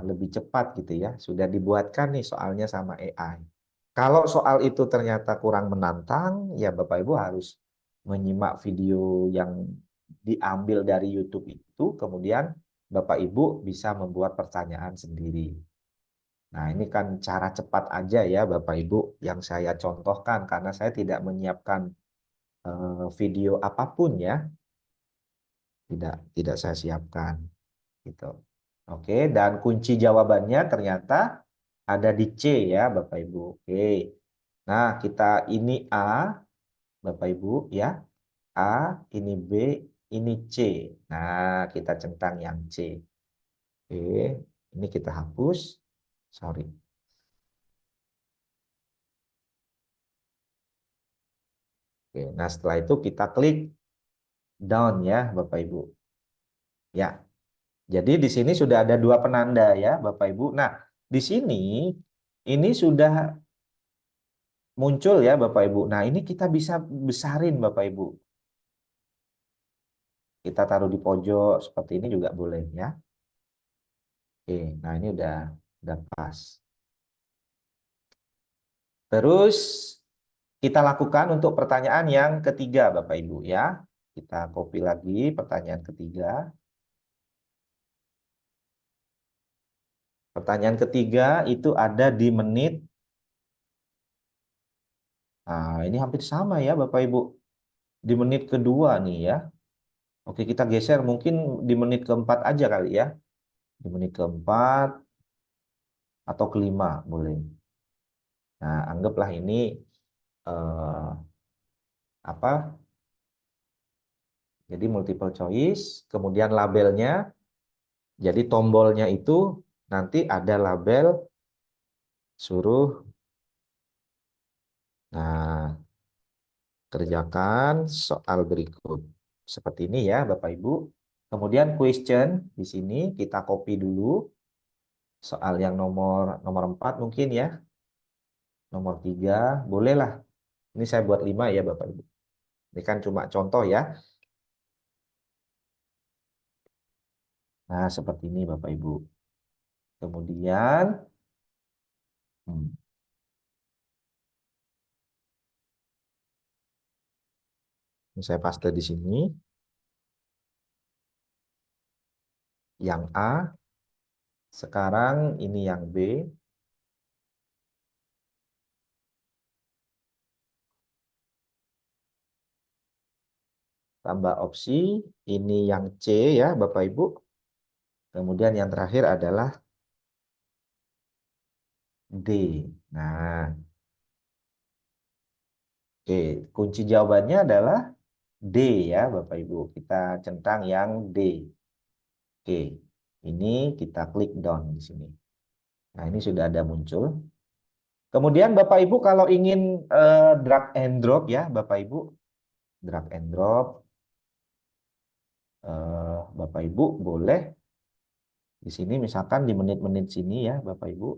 lebih cepat gitu ya. Sudah dibuatkan nih soalnya sama AI. Kalau soal itu ternyata kurang menantang, ya Bapak Ibu harus menyimak video yang diambil dari YouTube itu, kemudian Bapak Ibu bisa membuat pertanyaan sendiri. Nah, ini kan cara cepat aja ya Bapak Ibu yang saya contohkan karena saya tidak menyiapkan video apapun ya, tidak saya siapkan gitu. Oke, dan kunci jawabannya ternyata ada di C ya Bapak Ibu. Oke. Nah, kita ini A Bapak Ibu ya. A, ini B, ini C. Nah, kita centang yang C. Oke, ini kita hapus. Sorry. Oke, nah setelah itu kita klik down ya, Bapak Ibu. Ya, jadi di sini sudah ada 2 penanda ya, Bapak Ibu. Nah, di sini ini sudah muncul ya, Bapak Ibu. Nah, ini kita bisa besarin, Bapak Ibu. Kita taruh di pojok seperti ini juga boleh ya. Oke, nah ini udah pas. Terus kita lakukan untuk pertanyaan yang ketiga, Bapak Ibu ya. Kita copy lagi pertanyaan ketiga. Pertanyaan ketiga itu ada di menit. Nah, ini hampir sama ya, Bapak Ibu. Di menit kedua nih ya. Oke, kita geser mungkin di menit keempat aja kali ya. Di menit keempat atau kelima boleh. Nah, anggaplah ini eh, apa? Jadi multiple choice, kemudian labelnya. Jadi tombolnya itu nanti ada label suruh. Nah, kerjakan soal berikut. Seperti ini ya, Bapak Ibu. Kemudian question di sini kita copy dulu soal yang nomor 4 mungkin ya. Nomor 3 bolehlah. Ini saya buat 5 ya, Bapak Ibu. Ini kan cuma contoh ya. Nah, seperti ini Bapak Ibu. Kemudian hmm, ini saya paste di sini. Yang A, sekarang ini yang B. Tambah opsi, ini yang C ya Bapak Ibu. Kemudian yang terakhir adalah D. Nah, oke, kunci jawabannya adalah D ya Bapak Ibu. Kita centang yang D. Oke, ini kita klik down di sini. Nah, ini sudah ada muncul. Kemudian Bapak Ibu kalau ingin drag and drop ya Bapak Ibu, drag and drop, Bapak Ibu boleh di sini misalkan di menit-menit sini ya Bapak Ibu.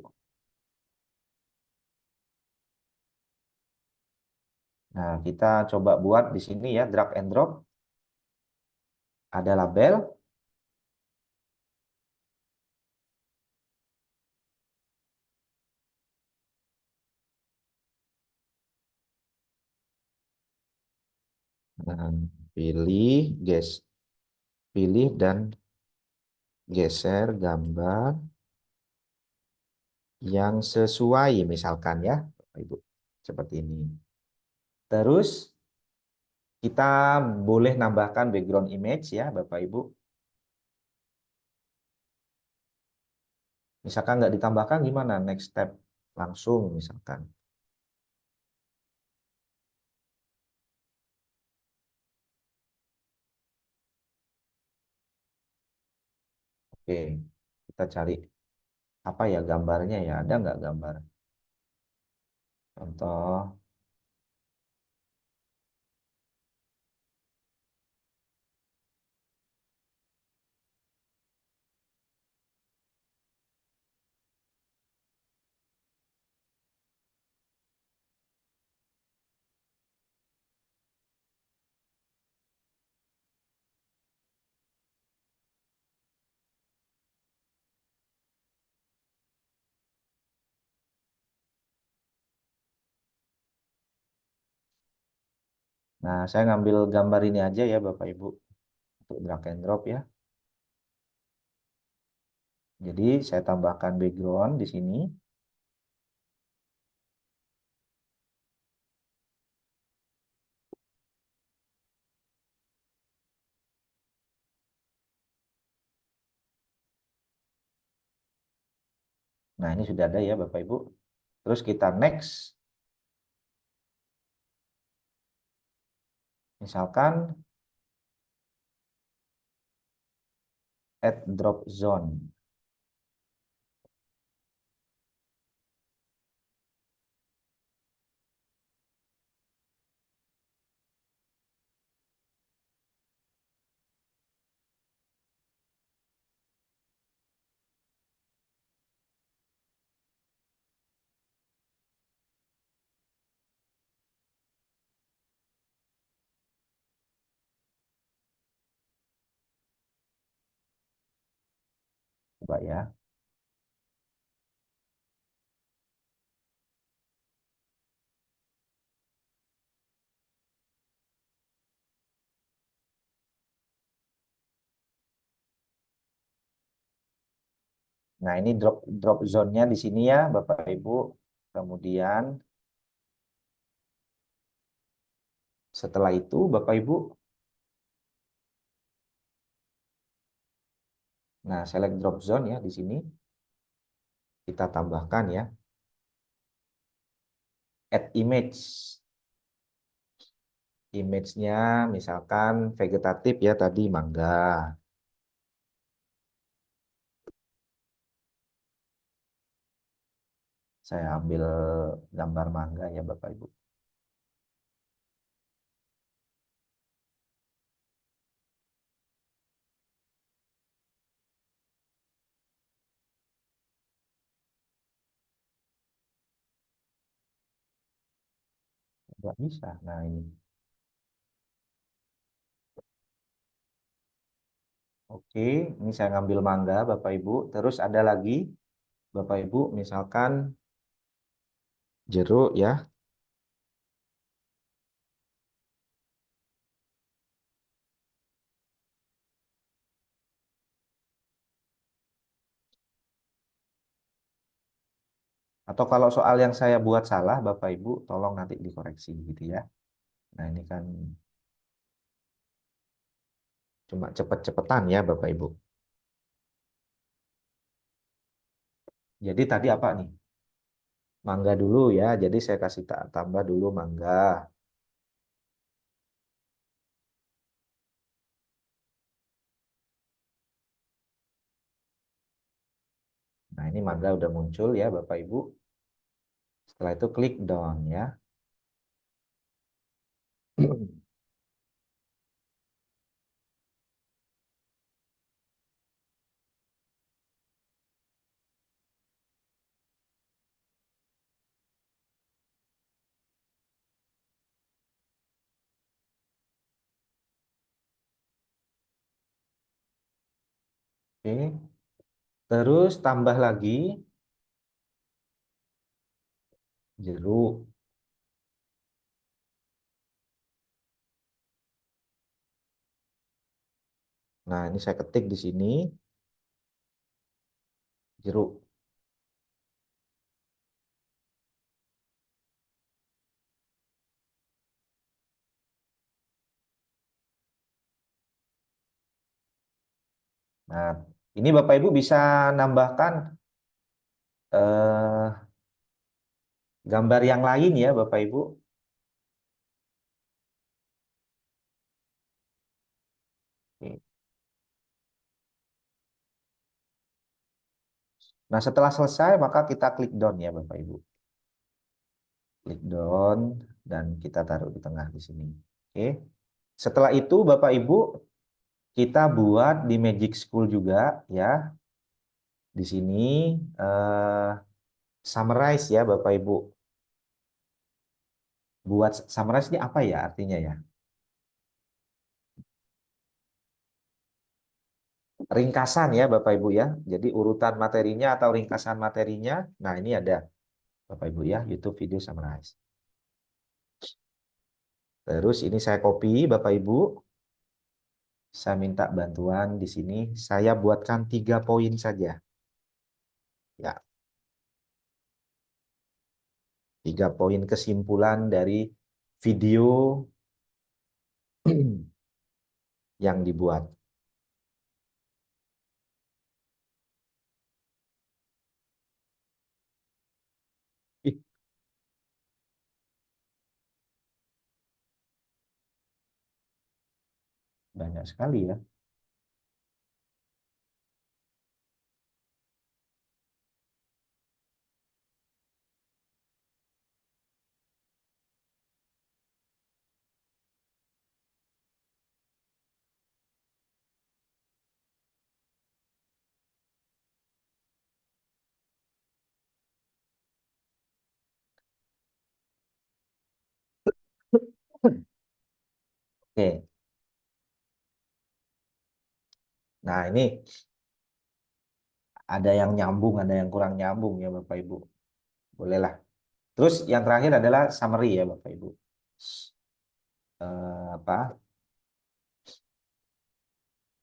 Nah, kita coba buat di sini ya drag and drop. Ada label. Nah, pilih, pilih dan geser gambar. yang sesuai misalkan ya, Bapak Ibu. Seperti ini. Terus kita boleh nambahkan background image ya, Bapak Ibu. Misalkan nggak ditambahkan gimana? Next step langsung misalkan. Oke, kita cari apa ya gambarnya ya? Ada nggak gambar? Contoh, nah saya ngambil gambar ini aja ya Bapak Ibu untuk drag and drop ya. Jadi saya tambahkan background di sini. Nah ini sudah ada ya Bapak Ibu. Terus kita next. Misalkan add drop zone. Coba ya. Nah ini drop drop zone-nya di sini ya Bapak Ibu. Kemudian setelah itu Bapak Ibu, nah select drop zone ya di sini. Kita tambahkan ya add image. Image-nya misalkan vegetatif ya tadi mangga. Saya ambil gambar mangga ya Bapak Ibu. Nggak bisa. Nah ini. Oke, ini saya ngambil mangga Bapak Ibu. Terus ada lagi Bapak Ibu misalkan jeruk ya. Atau kalau soal yang saya buat salah Bapak Ibu tolong nanti dikoreksi gitu ya. Nah ini kan cuma cepet-cepetan ya Bapak Ibu. Jadi tadi apa nih? Mangga dulu ya. Jadi saya kasih tambah dulu mangga. Nah ini mangga udah muncul ya Bapak Ibu. Setelah itu klik down ya. Oke. Terus tambah lagi jeruk. Nah ini saya ketik di sini jeruk. Nah, ini Bapak Ibu bisa nambahkan eh, gambar yang lain ya Bapak Ibu. Oke. Nah, setelah selesai maka kita klik down ya Bapak Ibu. Klik down dan kita taruh di tengah di sini. Oke. Setelah itu Bapak Ibu kita buat di Magic School juga ya. Di sini eh, summarize ya Bapak Ibu. Buat summarize ini apa ya artinya ya? Ringkasan ya Bapak Ibu ya. Jadi urutan materinya atau ringkasan materinya. Nah, ini ada Bapak Ibu ya, YouTube video summarize. Terus ini saya copy Bapak Ibu. Saya minta bantuan di sini. Saya buatkan 3 poin saja. Ya, 3 poin kesimpulan dari video yang dibuat. Ih, banyak sekali ya. Oke. Nah, ini ada yang nyambung, ada yang kurang nyambung ya Bapak Ibu. Bolehlah. Terus yang terakhir adalah summary ya Bapak Ibu. Apa?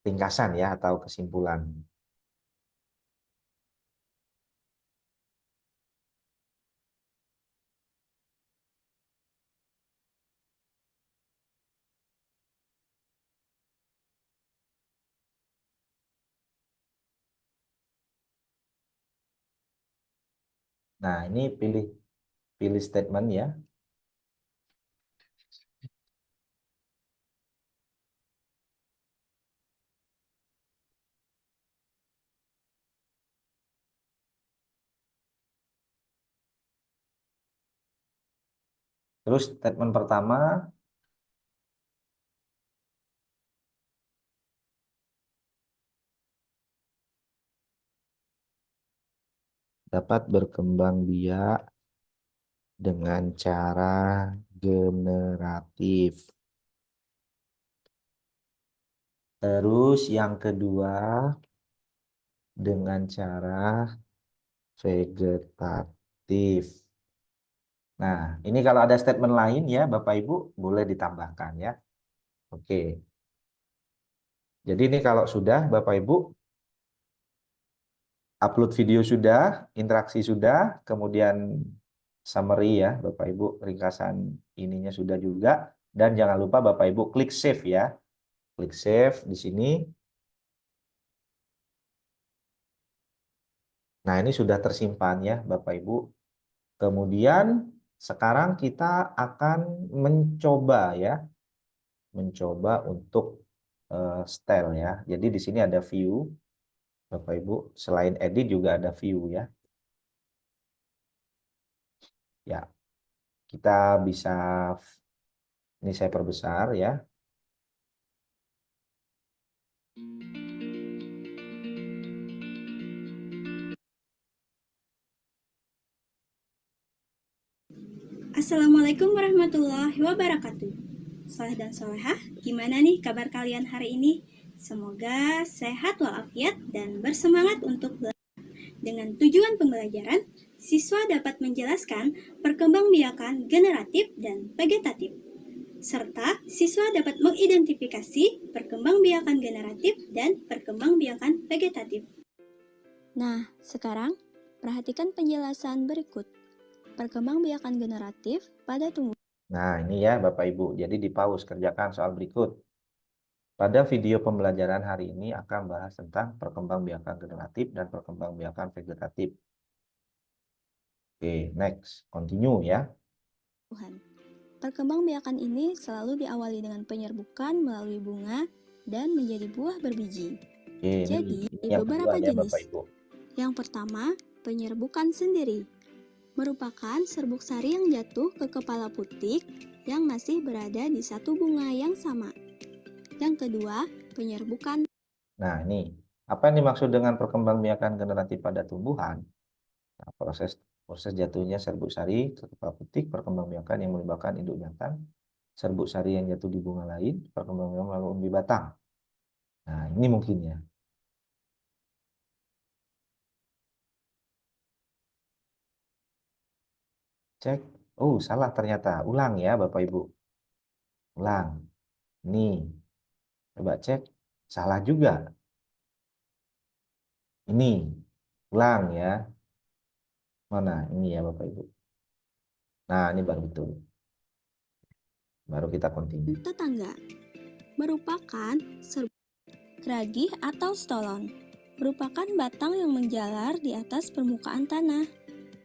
Ringkasan ya atau kesimpulan. Nah, ini pilih pilih statement ya. Terus statement pertama dapat berkembang biak dengan cara generatif. Terus yang kedua dengan cara vegetatif. Nah, ini kalau ada statement lain ya Bapak Ibu boleh ditambahkan ya. Oke. Jadi ini kalau sudah Bapak Ibu upload video sudah, interaksi sudah, kemudian summary ya Bapak Ibu, ringkasan ininya sudah juga, dan jangan lupa Bapak Ibu klik save ya. Klik save di sini. Nah, ini sudah tersimpan ya Bapak Ibu. Kemudian sekarang kita akan mencoba ya, mencoba untuk style ya. Jadi di sini ada view Bapak Ibu, selain edit juga ada view ya. Ya, kita bisa, ini saya perbesar ya. Assalamualaikum warahmatullahi wabarakatuh. Soleh dan solehah, gimana nih kabar kalian hari ini? Semoga sehat walafiat dan bersemangat untuk belajar. Dengan tujuan pembelajaran, siswa dapat menjelaskan perkembangbiakan generatif dan vegetatif, serta siswa dapat mengidentifikasi perkembangbiakan generatif dan perkembangbiakan vegetatif. Nah, sekarang perhatikan penjelasan berikut. Perkembangbiakan generatif pada tumbuhan. Nah, ini ya Bapak Ibu. Jadi di pause kerjakan soal berikut. Pada video pembelajaran hari ini akan bahas tentang perkembangbiakan generatif dan perkembangbiakan vegetatif. Oke, next. Continue ya. Tuhan. Perkembangbiakan ini selalu diawali dengan penyerbukan melalui bunga dan menjadi buah berbiji. Oke, Jadi, ini yang kedua beberapa ya jenis. Bapak Ibu. Yang pertama, penyerbukan sendiri. Merupakan serbuk sari yang jatuh ke kepala putik yang masih berada di satu bunga yang sama. Yang kedua, penyerbukan. Nah, ini apa yang dimaksud dengan perkembangbiakan generatif pada tumbuhan? Nah, proses jatuhnya serbuk sari ke kepala putik, perkembangbiakan yang melibatkan induk jantan, serbuk sari yang jatuh di bunga lain, perkembangbiakan melalui umbi batang. Nah, ini mungkin ya. Cek. Oh, salah ternyata. Ulang ya, Bapak Ibu. Ulang. Nih, coba cek. Salah juga. Ini. Ulang ya. Mana? Ini ya, Bapak Ibu. Nah, ini baru betul. Baru kita continue. Tetangga merupakan serbuk geragih atau stolon. Merupakan batang yang menjalar di atas permukaan tanah.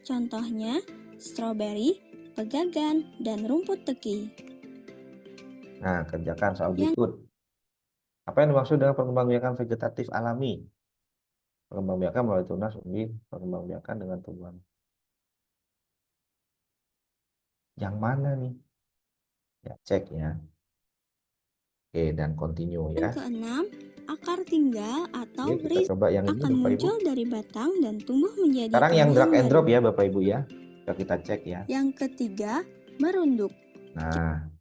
Contohnya, stroberi, pegagan, dan rumput teki. Nah, kerjakan soal berikut. Apa yang dimaksud dengan perkembangbiakan vegetatif alami? Perkembangbiakan melalui tunas umbi, perkembangbiakan dengan tumbuhan. Yang mana nih? Ya, cek ya. Oke, dan continue ya. Yang keenam, akar tinggal atau Oke, kita berisi coba yang ini akan Bapak Ibu. muncul dari batang dan tumbuh menjadi Sekarang yang tumbuhan drag and baru. drop ya Bapak Ibu ya. Coba kita cek ya. Yang ketiga, merunduk. Nah,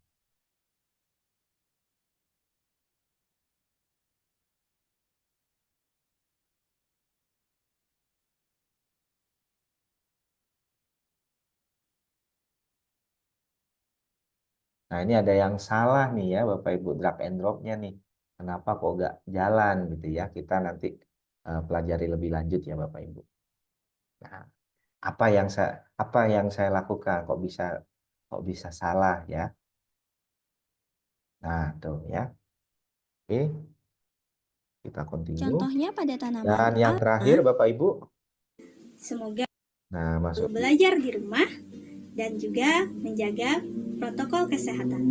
nah ini ada yang salah nih ya Bapak Ibu, drag and dropnya nih. Kenapa kok nggak jalan gitu ya? Kita nanti pelajari lebih lanjut ya Bapak Ibu. Nah, apa yang saya lakukan kok bisa salah ya? Nah, tuh ya. Oke, kita continue. Contohnya pada tanaman Dan yang terakhir Bapak Ibu. Semoga Nah, masuk. belajar di rumah dan juga menjaga protokol kesehatan.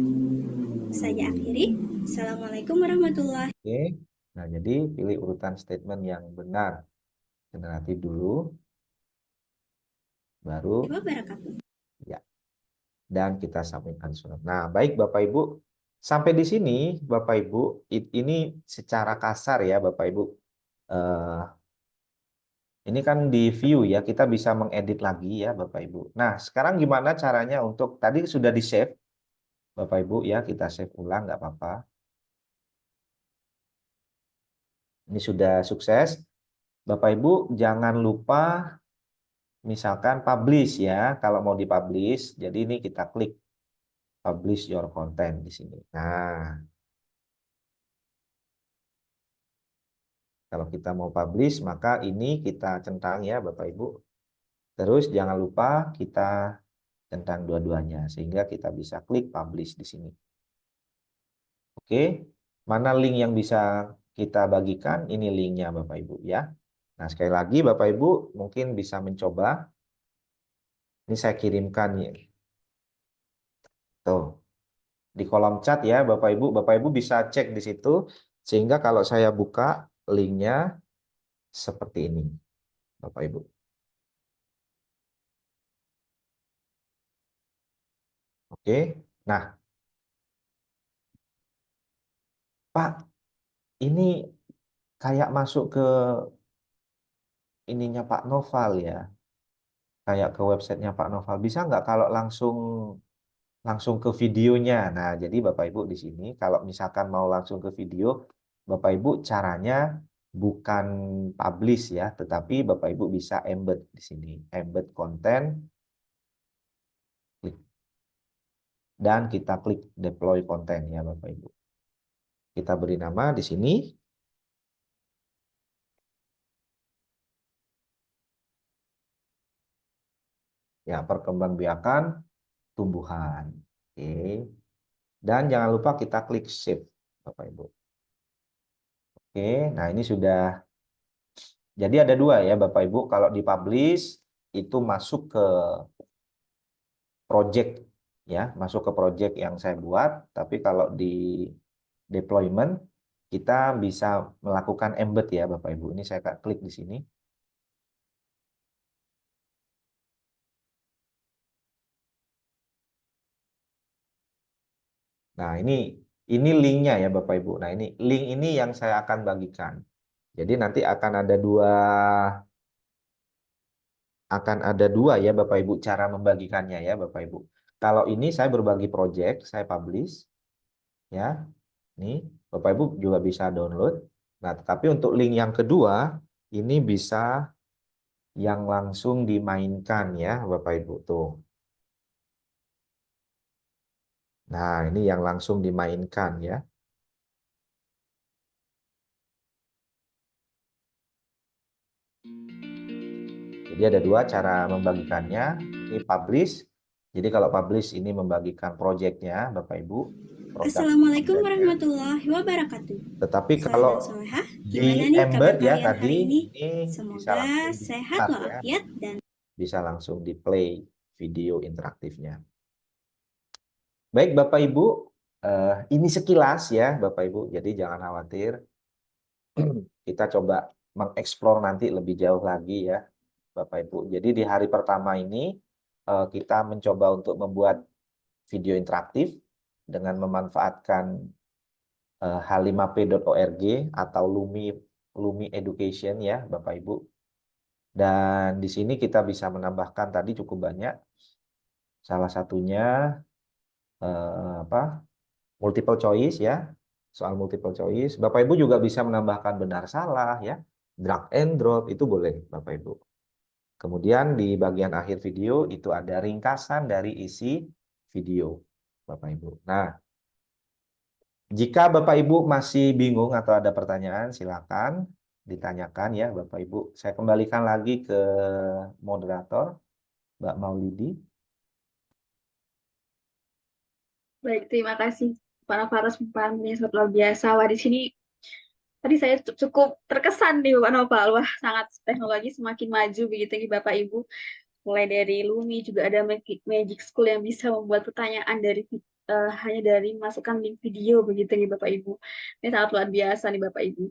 Saya akhiri. Assalamualaikum warahmatullahi Oke. Nah, jadi pilih urutan statement yang benar. Generatif dulu, baru wabarakatuh. ya. Dan kita sampaikan surat. Nah, baik Bapak Ibu, sampai di sini Bapak Ibu, ini secara kasar ya Bapak Ibu. Ini kan di view ya, kita bisa mengedit lagi ya Bapak Ibu. Nah, sekarang gimana caranya untuk, tadi sudah di save Bapak Ibu ya, kita save ulang nggak apa-apa. Ini sudah sukses. Bapak Ibu jangan lupa misalkan publish ya, kalau mau dipublish. Jadi ini kita klik publish your content di sini. Nah, kalau kita mau publish, maka ini kita centang ya Bapak Ibu. Terus jangan lupa kita centang dua-duanya, sehingga kita bisa klik publish di sini. Oke, mana link yang bisa kita bagikan? Ini linknya Bapak Ibu ya. Nah, sekali lagi Bapak Ibu mungkin bisa mencoba. Ini saya kirimkan ya. Tuh, di kolom chat ya Bapak Ibu bisa cek di situ. Sehingga kalau saya buka linknya seperti ini Bapak Ibu. Oke, nah Pak, ini kayak masuk ke ininya Pak Noval ya. Kayak ke websitenya Pak Noval. Bisa nggak kalau langsung ke videonya? Nah, jadi Bapak Ibu di sini kalau misalkan mau langsung ke video, Bapak Ibu caranya bukan publish ya, tetapi Bapak Ibu bisa embed di sini. Embed konten. Klik. Dan kita klik deploy konten ya Bapak Ibu. Kita beri nama di sini. Ya, perkembangbiakan tumbuhan. Oke. Dan jangan lupa kita klik save, Bapak Ibu. Oke, nah ini sudah. Jadi ada dua ya Bapak Ibu. Kalau dipublish itu masuk ke project ya, masuk ke project yang saya buat. Tapi kalau di deployment kita bisa melakukan embed ya Bapak Ibu. Ini saya klik di sini. Nah, ini linknya ya Bapak Ibu. Nah, ini link ini yang saya akan bagikan. Jadi nanti akan ada dua ya Bapak Ibu cara membagikannya ya Bapak Ibu. Kalau ini saya berbagi project, saya publish ya. Nih, Bapak Ibu juga bisa download. Nah, tapi untuk link yang kedua ini bisa yang langsung dimainkan ya Bapak Ibu tuh. Nah, ini yang langsung dimainkan ya. Jadi ada dua cara membagikannya. Ini publish. Jadi kalau publish ini membagikan projectnya, Bapak Ibu. Assalamualaikum warahmatullahi wabarakatuh. Tetapi Soleh kalau dan solehah, di gimana nih kabar embed ya kalian tadi, hari ini? ini bisa Semoga langsung sehat di-start ya. walafiat dan Bisa langsung di play video interaktifnya. Baik Bapak Ibu, ini sekilas ya Bapak Ibu. Jadi jangan khawatir. Kita coba mengeksplor nanti lebih jauh lagi ya Bapak Ibu. Jadi di hari pertama ini kita mencoba untuk membuat video interaktif dengan memanfaatkan h5p.org atau Lumi Education ya Bapak Ibu. Dan di sini kita bisa menambahkan tadi cukup banyak. Salah satunya apa? Multiple choice ya. Soal multiple choice. Bapak Ibu juga bisa menambahkan benar salah ya. Drag and drop itu boleh Bapak Ibu. Kemudian di bagian akhir video itu ada ringkasan dari isi video Bapak Ibu. Nah, jika Bapak Ibu masih bingung atau ada pertanyaan, silakan ditanyakan ya Bapak Ibu. Saya kembalikan lagi ke moderator, Mbak Maulidi. Baik, terima kasih Pak Nova atas pemaparannya sangat luar biasa. Wah, di sini tadi saya cukup terkesan nih Pak Nopal. Wah, sangat teknologi semakin maju begitu nih Bapak Ibu. Mulai dari Lumi juga ada Magic School yang bisa membuat pertanyaan hanya dari masukkan link video begitu nih Bapak Ibu. Ini sangat luar biasa nih Bapak Ibu.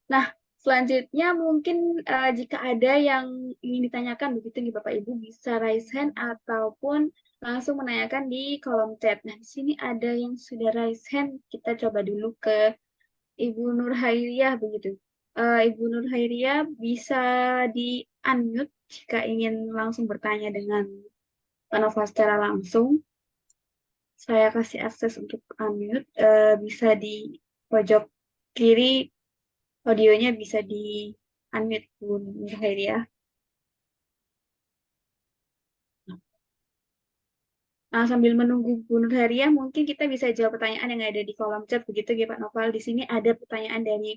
Nah, selanjutnya mungkin jika ada yang ingin ditanyakan begitu nih Bapak Ibu bisa raise hand ataupun langsung menanyakan di kolom chat. Nah, di sini ada yang sudah raise hand. Kita coba dulu ke Ibu Nur Hairiah begitu. Ibu Nur Hairiah bisa di-unmute jika ingin langsung bertanya dengan Pak Nova secara langsung. Saya kasih akses untuk unmute. Bisa di pojok kiri, audionya bisa di-unmute Bu Nur Hairiah. Nah, sambil menunggu Bu Nur Hairiah, mungkin kita bisa jawab pertanyaan yang ada di kolom chat begitu ya Pak Noval. Di sini ada pertanyaan dari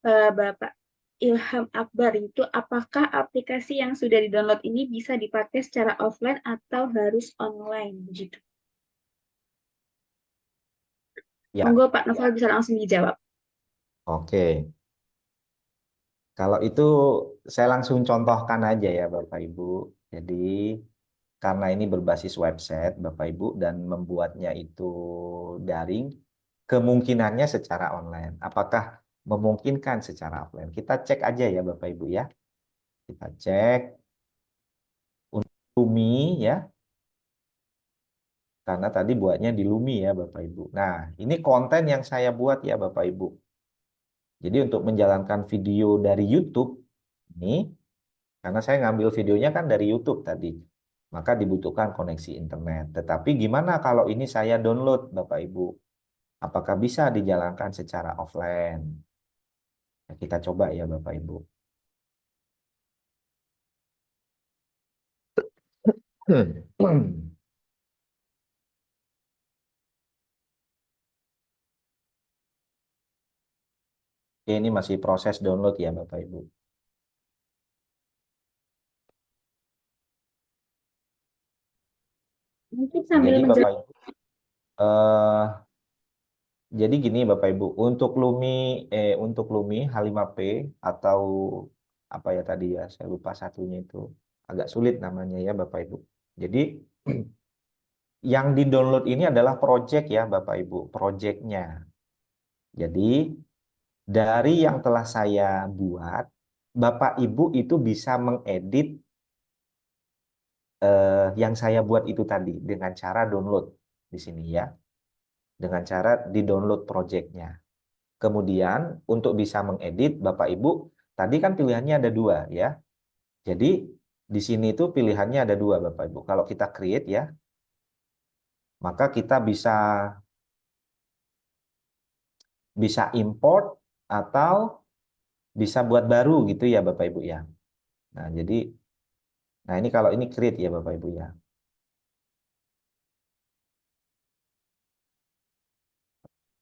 Bapak Ilham Akbar, itu apakah aplikasi yang sudah di-download ini bisa dipakai secara offline atau harus online begitu? Ya, Monggo Pak Noval bisa langsung dijawab. oke. Kalau itu saya langsung contohkan aja ya Bapak Ibu. Jadi karena ini berbasis website Bapak Ibu dan membuatnya itu daring, kemungkinannya secara online. Apakah memungkinkan secara offline? Kita cek aja ya Bapak Ibu ya. Kita cek untuk Lumi ya. Karena tadi buatnya di Lumi ya Bapak Ibu. Nah, ini konten yang saya buat ya Bapak Ibu. Jadi untuk menjalankan video dari YouTube ini, karena saya ngambil videonya kan dari YouTube tadi, maka dibutuhkan koneksi internet. Tetapi gimana kalau ini saya download Bapak Ibu? Apakah bisa dijalankan secara offline? Ya, kita coba ya Bapak Ibu. Oke, ini masih proses download ya Bapak Ibu. Mungkin sambil Jadi Bapak menjelaskan. Ibu, eh, Jadi gini Bapak Ibu, untuk Lumi H5P atau apa ya tadi ya, saya lupa satunya itu. Agak sulit namanya ya Bapak Ibu. Jadi yang di-download ini adalah project ya Bapak Ibu, projectnya. Jadi dari yang telah saya buat, Bapak Ibu itu bisa mengedit yang saya buat itu tadi dengan cara download di sini ya, dengan cara di-download projectnya. Kemudian untuk bisa mengedit, Bapak Ibu, tadi kan pilihannya ada dua ya. Jadi di sini itu pilihannya ada dua Bapak Ibu. Kalau kita create ya, maka kita bisa import atau bisa buat baru gitu ya Bapak Ibu ya. Nah, nah ini kalau ini create ya Bapak Ibu ya.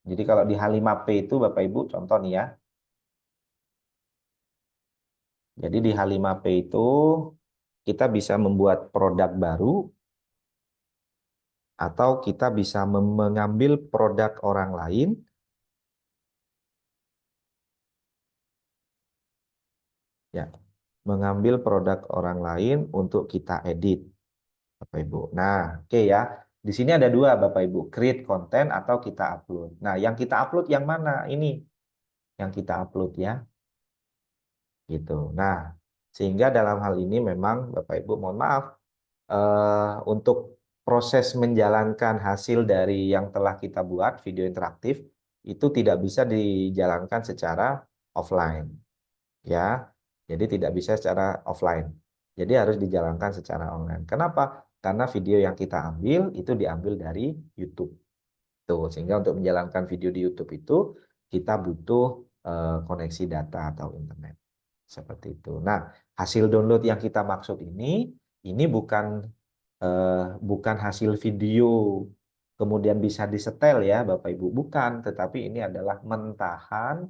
Jadi kalau di H5P itu Bapak Ibu contoh nih ya. Jadi di H5P itu kita bisa membuat produk baru atau kita bisa mengambil produk orang lain ya, mengambil produk orang lain untuk kita edit Bapak Ibu. Nah, oke ya. Di sini ada dua Bapak Ibu, create content atau kita upload. Nah, yang kita upload yang mana? Ini yang kita upload ya. Gitu. Nah, sehingga dalam hal ini memang Bapak Ibu mohon maaf untuk proses menjalankan hasil dari yang telah kita buat video interaktif itu tidak bisa dijalankan secara offline ya. Jadi tidak bisa secara offline. Jadi harus dijalankan secara online. Kenapa? Karena video yang kita ambil itu diambil dari YouTube. Tuh, sehingga untuk menjalankan video di YouTube itu kita butuh koneksi data atau internet. Seperti itu. Nah, hasil download yang kita maksud ini bukan hasil video kemudian bisa disetel ya Bapak Ibu. Bukan, tetapi ini adalah mentahan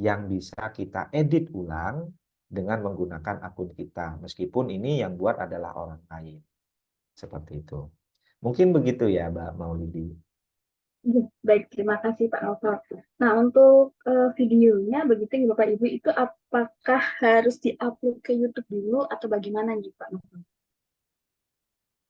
yang bisa kita edit ulang dengan menggunakan akun kita. Meskipun ini yang buat adalah orang lain. Seperti itu. Mungkin begitu ya Mbak Maulidi. Ya, baik, terima kasih Pak Novel. Nah, untuk videonya begitu ya Bapak Ibu, itu apakah harus diupload ke YouTube dulu atau bagaimana nih Pak Novel?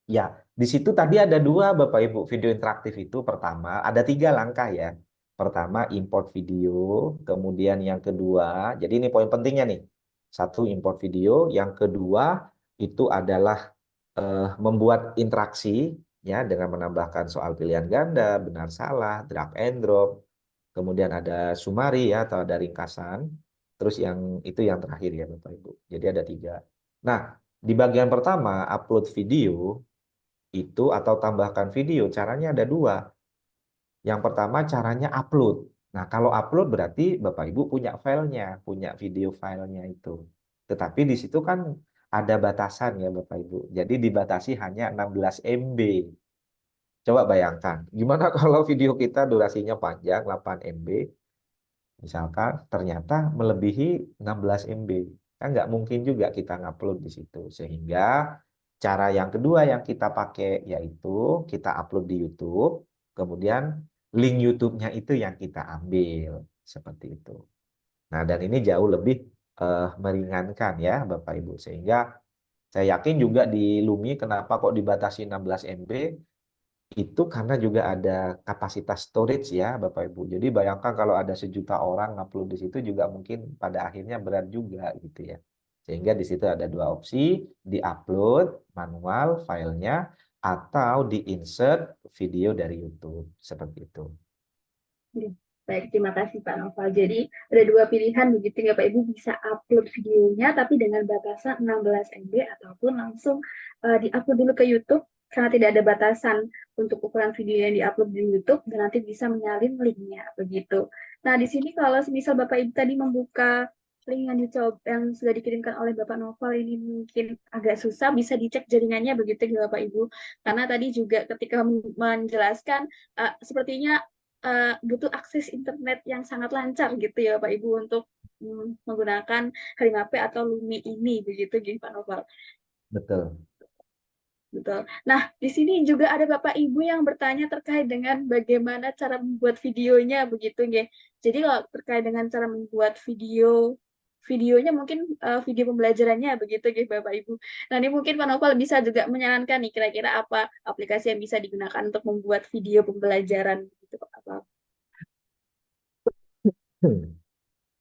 Ya, di situ tadi ada dua Bapak Ibu video interaktif itu. Pertama, ada 3 langkah ya. Pertama, import video. Kemudian yang kedua, jadi ini poin pentingnya nih. Satu, import video. Yang kedua, itu adalah membuat interaksi ya dengan menambahkan soal pilihan ganda, benar salah, drag and drop. Kemudian ada summary ya atau ada ringkasan. Terus yang itu yang terakhir ya Bapak Ibu. Jadi ada 3. Nah, di bagian pertama, upload video itu atau tambahkan video, caranya ada 2. Yang pertama caranya upload. Nah, kalau upload berarti Bapak Ibu punya filenya, punya video filenya itu. Tetapi di situ kan ada batasan ya Bapak Ibu. Jadi dibatasi hanya 16 MB. Coba bayangkan, gimana kalau video kita durasinya panjang 8 MB, misalkan ternyata melebihi 16 MB. Kan nggak mungkin juga kita ngupload di situ. Sehingga cara yang kedua yang kita pakai yaitu kita upload di YouTube, kemudian link YouTube-nya itu yang kita ambil. Seperti itu. Nah, dan ini jauh lebih meringankan ya Bapak Ibu. Sehingga saya yakin juga di Lumi kenapa kok dibatasi 16 MB, itu karena juga ada kapasitas storage ya Bapak Ibu. Jadi bayangkan kalau ada 1 juta orang ngupload di situ juga mungkin pada akhirnya berat juga gitu ya. Sehingga di situ ada 2 opsi, di-upload manual filenya atau di-insert video dari YouTube. Seperti itu. Ya, baik, terima kasih Pak Novel. Jadi ada 2 pilihan begitu ya Pak Ibu, bisa upload videonya tapi dengan batasan 16 MB ataupun langsung di-upload dulu ke YouTube karena tidak ada batasan untuk ukuran video yang di-upload di YouTube dan nanti bisa menyalin linknya begitu. Nah, di sini kalau misal Bapak Ibu tadi membuka link yang yang sudah dikirimkan oleh Bapak Novel ini mungkin agak susah, bisa dicek jaringannya begitu ya Bapak Ibu. Karena tadi juga ketika menjelaskan sepertinya butuh akses internet yang sangat lancar gitu ya Pak Ibu untuk menggunakan H5P atau Lumi ini begitu Pak Novel. Betul. Betul. Nah, di sini juga ada Bapak Ibu yang bertanya terkait dengan bagaimana cara membuat videonya begitu nggih. Jadi kalau terkait dengan cara membuat videonya mungkin video pembelajarannya begitu nggih Bapak Ibu. Nah, ini mungkin Pak Novel bisa juga menyarankan nih kira-kira apa aplikasi yang bisa digunakan untuk membuat video pembelajaran gitu Pak.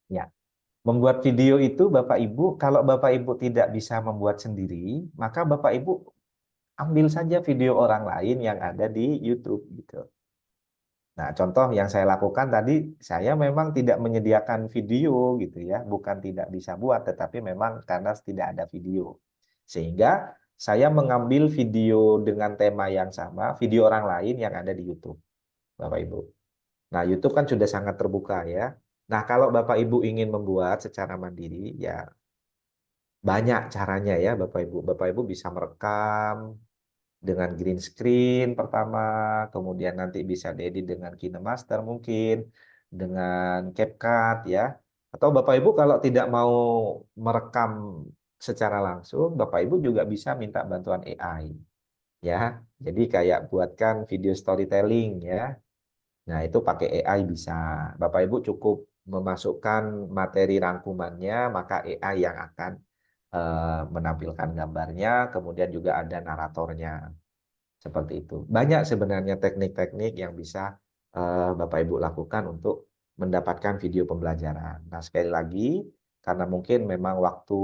Ya, membuat video itu Bapak Ibu, kalau Bapak Ibu tidak bisa membuat sendiri, maka Bapak Ibu ambil saja video orang lain yang ada di YouTube gitu. Nah, contoh yang saya lakukan tadi, saya memang tidak menyediakan video gitu ya, bukan tidak bisa buat, tetapi memang karena tidak ada video. Sehingga saya mengambil video dengan tema yang sama, video orang lain yang ada di YouTube, Bapak Ibu. Nah, YouTube kan sudah sangat terbuka ya. Nah, kalau Bapak Ibu ingin membuat secara mandiri, ya banyak caranya ya Bapak Ibu. Bapak Ibu bisa merekam dengan green screen pertama, kemudian nanti bisa diedit dengan KineMaster mungkin, dengan CapCut ya. Atau Bapak Ibu kalau tidak mau merekam secara langsung, Bapak Ibu juga bisa minta bantuan AI ya. Jadi kayak buatkan video storytelling ya. Nah, itu pakai AI bisa. Bapak Ibu cukup memasukkan materi rangkumannya, maka AI yang akan menampilkan gambarnya, kemudian juga ada naratornya. Seperti itu. Banyak sebenarnya teknik-teknik yang bisa Bapak Ibu lakukan untuk mendapatkan video pembelajaran. Nah, sekali lagi, karena mungkin memang waktu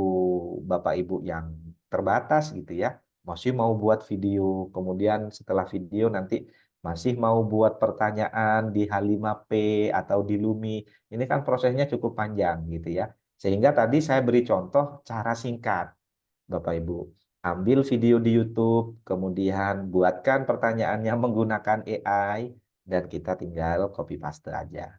Bapak Ibu yang terbatas gitu ya, masih mau buat video, kemudian setelah video nanti masih mau buat pertanyaan di H5P atau di Lumi. Ini kan prosesnya cukup panjang gitu ya. Sehingga tadi saya beri contoh cara singkat, Bapak Ibu. Ambil video di YouTube, kemudian buatkan pertanyaannya menggunakan AI, dan kita tinggal copy paste aja.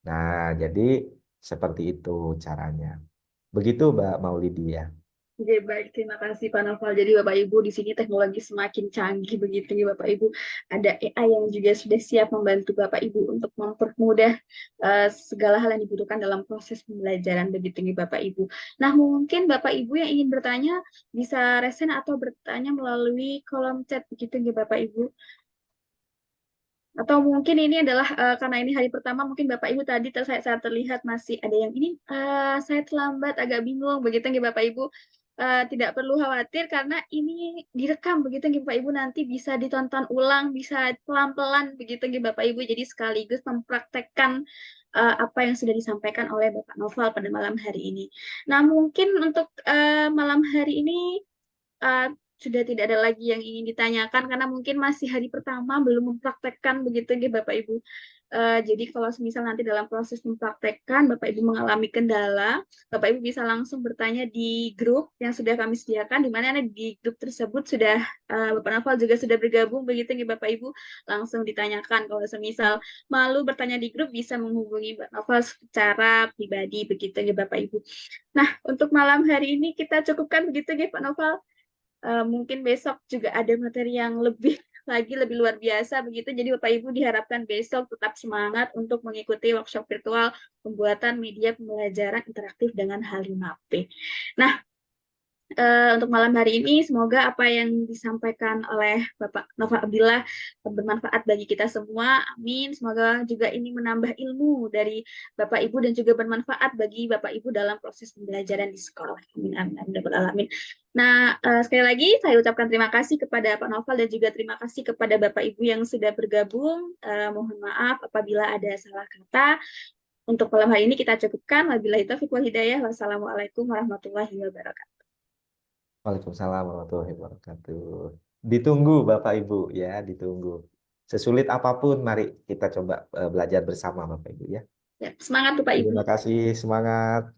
Nah, jadi seperti itu caranya. Begitu, Mbak Maulidi ya. Oke, baik. Terima kasih Pak Novel. Jadi Bapak Ibu di sini teknologi semakin canggih begitu ya Bapak Ibu. Ada AI yang juga sudah siap membantu Bapak Ibu untuk mempermudah segala hal yang dibutuhkan dalam proses pembelajaran begitu ya Bapak Ibu. Nah, mungkin Bapak Ibu yang ingin bertanya bisa resen atau bertanya melalui kolom chat begitu ya Bapak Ibu. Atau mungkin ini adalah karena ini hari pertama, mungkin Bapak Ibu tadi saya terlihat masih ada yang ini saya terlambat, agak bingung begitu nggih Bapak Ibu. Tidak perlu khawatir karena ini direkam begitu nggih Bapak Ibu, nanti bisa ditonton ulang, bisa pelan-pelan begitu nggih Bapak Ibu. Jadi sekaligus mempraktekkan apa yang sudah disampaikan oleh Bapak Novel pada malam hari ini. Nah, mungkin untuk malam hari ini uh, sudah tidak ada lagi yang ingin ditanyakan karena mungkin masih hari pertama belum mempraktekkan begitu ya Bapak Ibu. Jadi kalau misal nanti dalam proses mempraktekkan Bapak Ibu mengalami kendala, Bapak Ibu bisa langsung bertanya di grup yang sudah kami sediakan, di mana di grup tersebut sudah Bapak Novel juga sudah bergabung begitu ya Bapak Ibu, langsung ditanyakan. Kalau semisal malu bertanya di grup bisa menghubungi Bapak Novel secara pribadi begitu ya Bapak Ibu. Nah, untuk malam hari ini kita cukupkan begitu ya Pak Novel. Mungkin besok juga ada materi yang lebih lagi lebih luar biasa begitu. Jadi Bapak Ibu diharapkan besok tetap semangat untuk mengikuti workshop virtual pembuatan media pembelajaran interaktif dengan H5P. Nah, untuk malam hari ini semoga apa yang disampaikan oleh Bapak Nova Abdillah bermanfaat bagi kita semua. Amin. Semoga juga ini menambah ilmu dari Bapak Ibu dan juga bermanfaat bagi Bapak Ibu dalam proses pembelajaran di sekolah. Amin. Amin. Amin. Nah, sekali lagi saya ucapkan terima kasih kepada Pak Novel dan juga terima kasih kepada Bapak Ibu yang sudah bergabung. Mohon maaf apabila ada salah kata. Untuk malam hari ini kita cukupkan. Wabillahi taufiq wal hidayah. Wassalamualaikum warahmatullahi wabarakatuh. Waalaikumsalam warahmatullahi wabarakatuh. Ditunggu Bapak Ibu ya, ditunggu. Sesulit apapun, mari kita coba belajar bersama Bapak Ibu ya. Ya, semangat Bapak Ibu. Terima kasih, semangat.